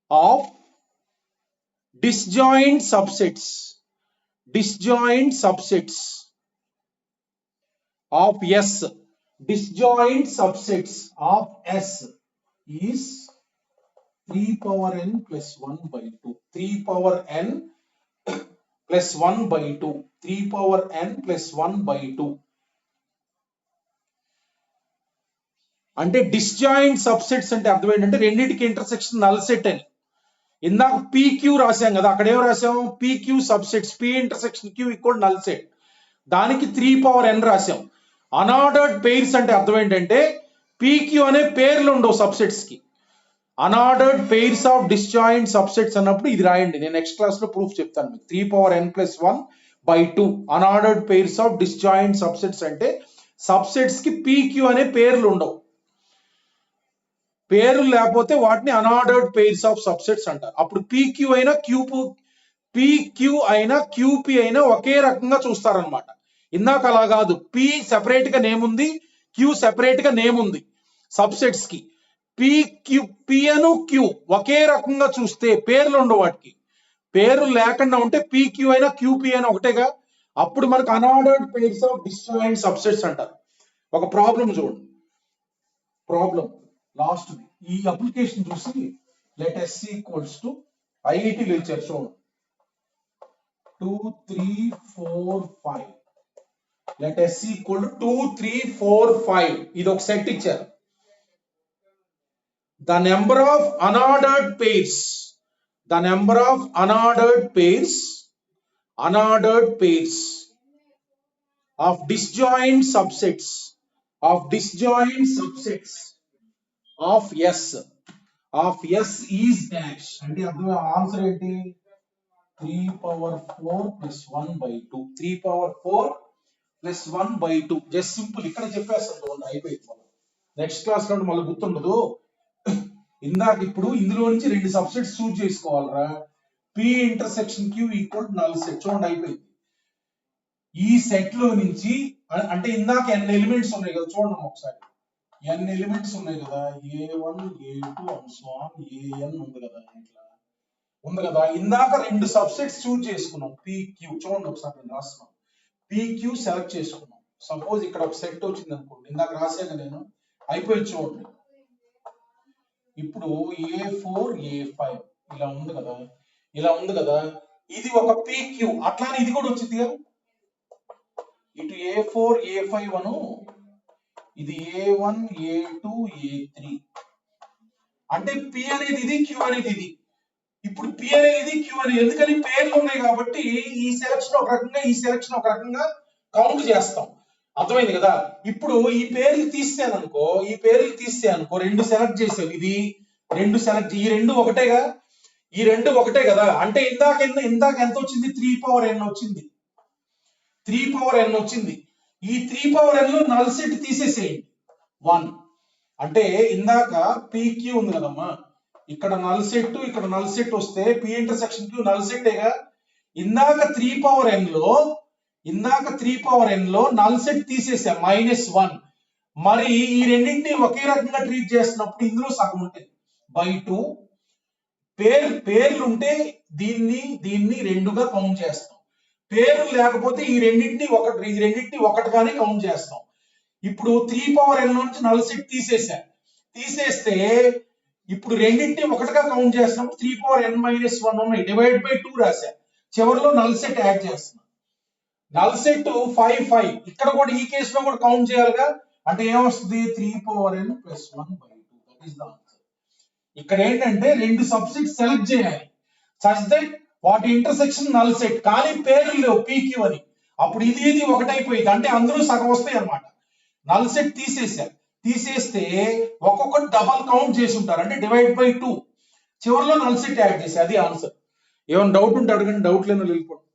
of disjoint subsets of S. Disjoint subsets of S is 3 power n plus 1 by 2. 3 power n plus 1 by 2. 3 power n plus 1 by 2. అంటే disjoint subsets అంటే అర్థం ఏంటంటే రెండింటికి intersection null set అని. ఇందాక PQ రాసాం కదా, అక్కడ ఏం రాసాం, PQ subsets, P intersection Q equal null set, దానికి 3 power n రాసాం. అనార్డర్డ్ పెయిర్స్ అంటే అర్థం ఏంటంటే PQ అనే పేర్లు ఉండవు సబ్సెట్స్ కి. Unordered pairs of disjoint subsets అన్నప్పుడు ఇది రాయండి, నేను నెక్స్ట్ క్లాస్ లో ప్రూఫ్ చెప్తాను మీకు. 3 power n plus 1 by 2 unordered pairs of disjoint subsets అంటే సబ్సెట్స్ కి PQ అనే పేర్లు ఉండవు. పేర్లు లేకపోతే వాటిని అనార్డర్డ్ పెయిర్స్ ఆఫ్ సబ్సెట్స్ అంటారు. అప్పుడు PQ అయినా QP అయినా ఒకే రకంగా చూస్తారనమాట. ఇందాక అలా కాదు, P సెపరేట్ గా నేమ్ ఉంది, Q సెపరేట్ గా నేమ్ ఉంది సబ్సెట్స్ కి. P అను Q ఒకే రకంగా చూస్తే పేర్లు ఉండవు, వాటికి పేర్లు లేకుండా ఉంటే PQ అయినా QP అయినా ఒకటేగా. అప్పుడు మనకు unordered pairs of disjoint subsets అంటారు. ఒక ప్రాబ్లం చూడండి, ప్రాబ్లం లాస్ట్ ఈ అప్లికేషన్ చూసి let S equals to IIT లో ఇచ్చారు చూడండి, 2 3 4 5. లెట్ S ఈక్వల్ టు 2 3 4 5, ఇది ఒక సెట్ ఇచ్చారు. The number of unordered pairs of disjoint subsets of S is dash. అంటే అర్థం ఆన్సర్ ఏంటి, 3 power 4 plus 1 by 2. 3 power 4 plus 1 by 2. Just simple, ఇక్కడ చెప్పేస్తాను, అయిపోయింది. నెక్స్ట్ క్లాస్ లో మళ్ళీ గుర్తుండదు. ఇందాక ఇప్పుడు ఇందులో నుంచి 2 సబ్సెట్స్ చూస్ చేసుకోవాలరా, P intersection Q equal null set. చూడండి అయిపోయింది. ఈ సెట్ లో నుంచి అంటే ఇందాక n ఎలిమెంట్స్ ఉన్నాయి కదా, చూడండి ఒకసారి, n ఎలిమెంట్స్ ఉన్నాయి కదా, A1 A2 and so on, AN ఉంది కదా, ఇట్లా ఉంది కదా. ఇందాక 2 సబ్సెట్స్ చూస్ చేసుకున్నాం, PQ. చూడండి ఒకసారి నేను రాస్తున్నాను, PQ సెలెక్ట్ చేసుకున్నాం. సపోజ్ ఇక్కడ ఒక సెట్ వచ్చింది అనుకోండి, ఇందాక రాసాక నేను, అయిపోయి చూడండి. ఇప్పుడు A4 A5 ఇలా ఉంది కదా, ఇది ఒక PQ, అట్లానే ఇది కూడా వచ్చింది కదా, ఇటు A4 A5 అను, ఇది A1 A2 A3, అంటే P అనేది ఇది, Q అనేది ఇది. ఇప్పుడు P అనేది Q అనేది, ఎందుకని పేర్లు ఉన్నాయి కాబట్టి ఈ సెలక్షన్ ఒక రకంగా, ఈ సెలక్షన్ ఒక రకంగా కౌంట్ చేస్తాం. అర్థమైంది కదా. ఇప్పుడు ఈ పేర్లు తీసాను అనుకో, ఈ పేర్లు తీసాను అనుకో, రెండు సెలెక్ట్ చేసావు, ఇది రెండు సెలెక్ట్, ఈ రెండు ఒకటేగా, ఈ రెండు ఒకటే కదా. అంటే ఇందాక ఎంత వచ్చింది, 3 పవర్ n వచ్చింది, 3 పవర్ n వచ్చింది. ఈ 3 పవర్ n లో నల్ సెట్ తీసేసేయండి 1. అంటే ఇందాక PQ ఉంది కదమ్మా, ఇక్కడ నల్ సెట్, ఇక్కడ నల్ సెట్ వస్తే P ఇంటర్సెక్షన్ Q నల్ సెట్టేగా. ఇందాక 3 పవర్ n లో నల్ సెట్ తీసేసా -1. మరి ఈ రెండింటిని ఒకే రకంగా ట్రీట్ చేస్తున్నప్పుడు ఇందులో సగం ఉంటుంది /2. పేర్లు ఉంటే దీన్ని రెండుగా కౌంట్ చేస్తాం. పేర్లు లేకపోతే ఈ రెండింటిని ఒకటిగానే కౌంట్ చేస్తాం. ఇప్పుడు 3 పవర్ n నుంచి నల్ సెట్ తీసేస్తే ఇప్పుడు రెండింటిని ఒకటిగా కౌంట్ చేస్తున్నప్పుడు 3 పవర్ n - 1 ఉన్నాయి, /2 రాశా, చివరిలో నల్ సెట్ యాడ్ చేస్తున్నా. నల్ సెట్ 5 ఇక్కడ కూడా ఈ కేసులో కూడా కౌంట్ చేయాలిగా. అంటే ఏమొస్తుంది, 3 power n + 1/2. That is the answer. ఇక్కడ ఏంటంటే రెండు సబ్సెట్ సెలెక్ట్ చేయాలి సచ్ దట్ వాటి ఇంటర్సెక్షన్ నల్ సెట్, కానీ పేర్లు లేవు PQ అని. అప్పుడు ఇది ఒకటైపోయింది, అంటే అందులో సగం వస్తాయి అన్నమాట. నల్ సెట్ తీసేస్తే ఒక్కొక్కటి డబల్ కౌంట్ చేసి ఉంటారు, అంటే /2. చివరిలో నల్ సెట్ యాడ్ చేసి, అది ఆన్సర్. ఏమైనా డౌట్ ఉంటే అడగండి, డౌట్ లేని వెళ్ళిపోండి.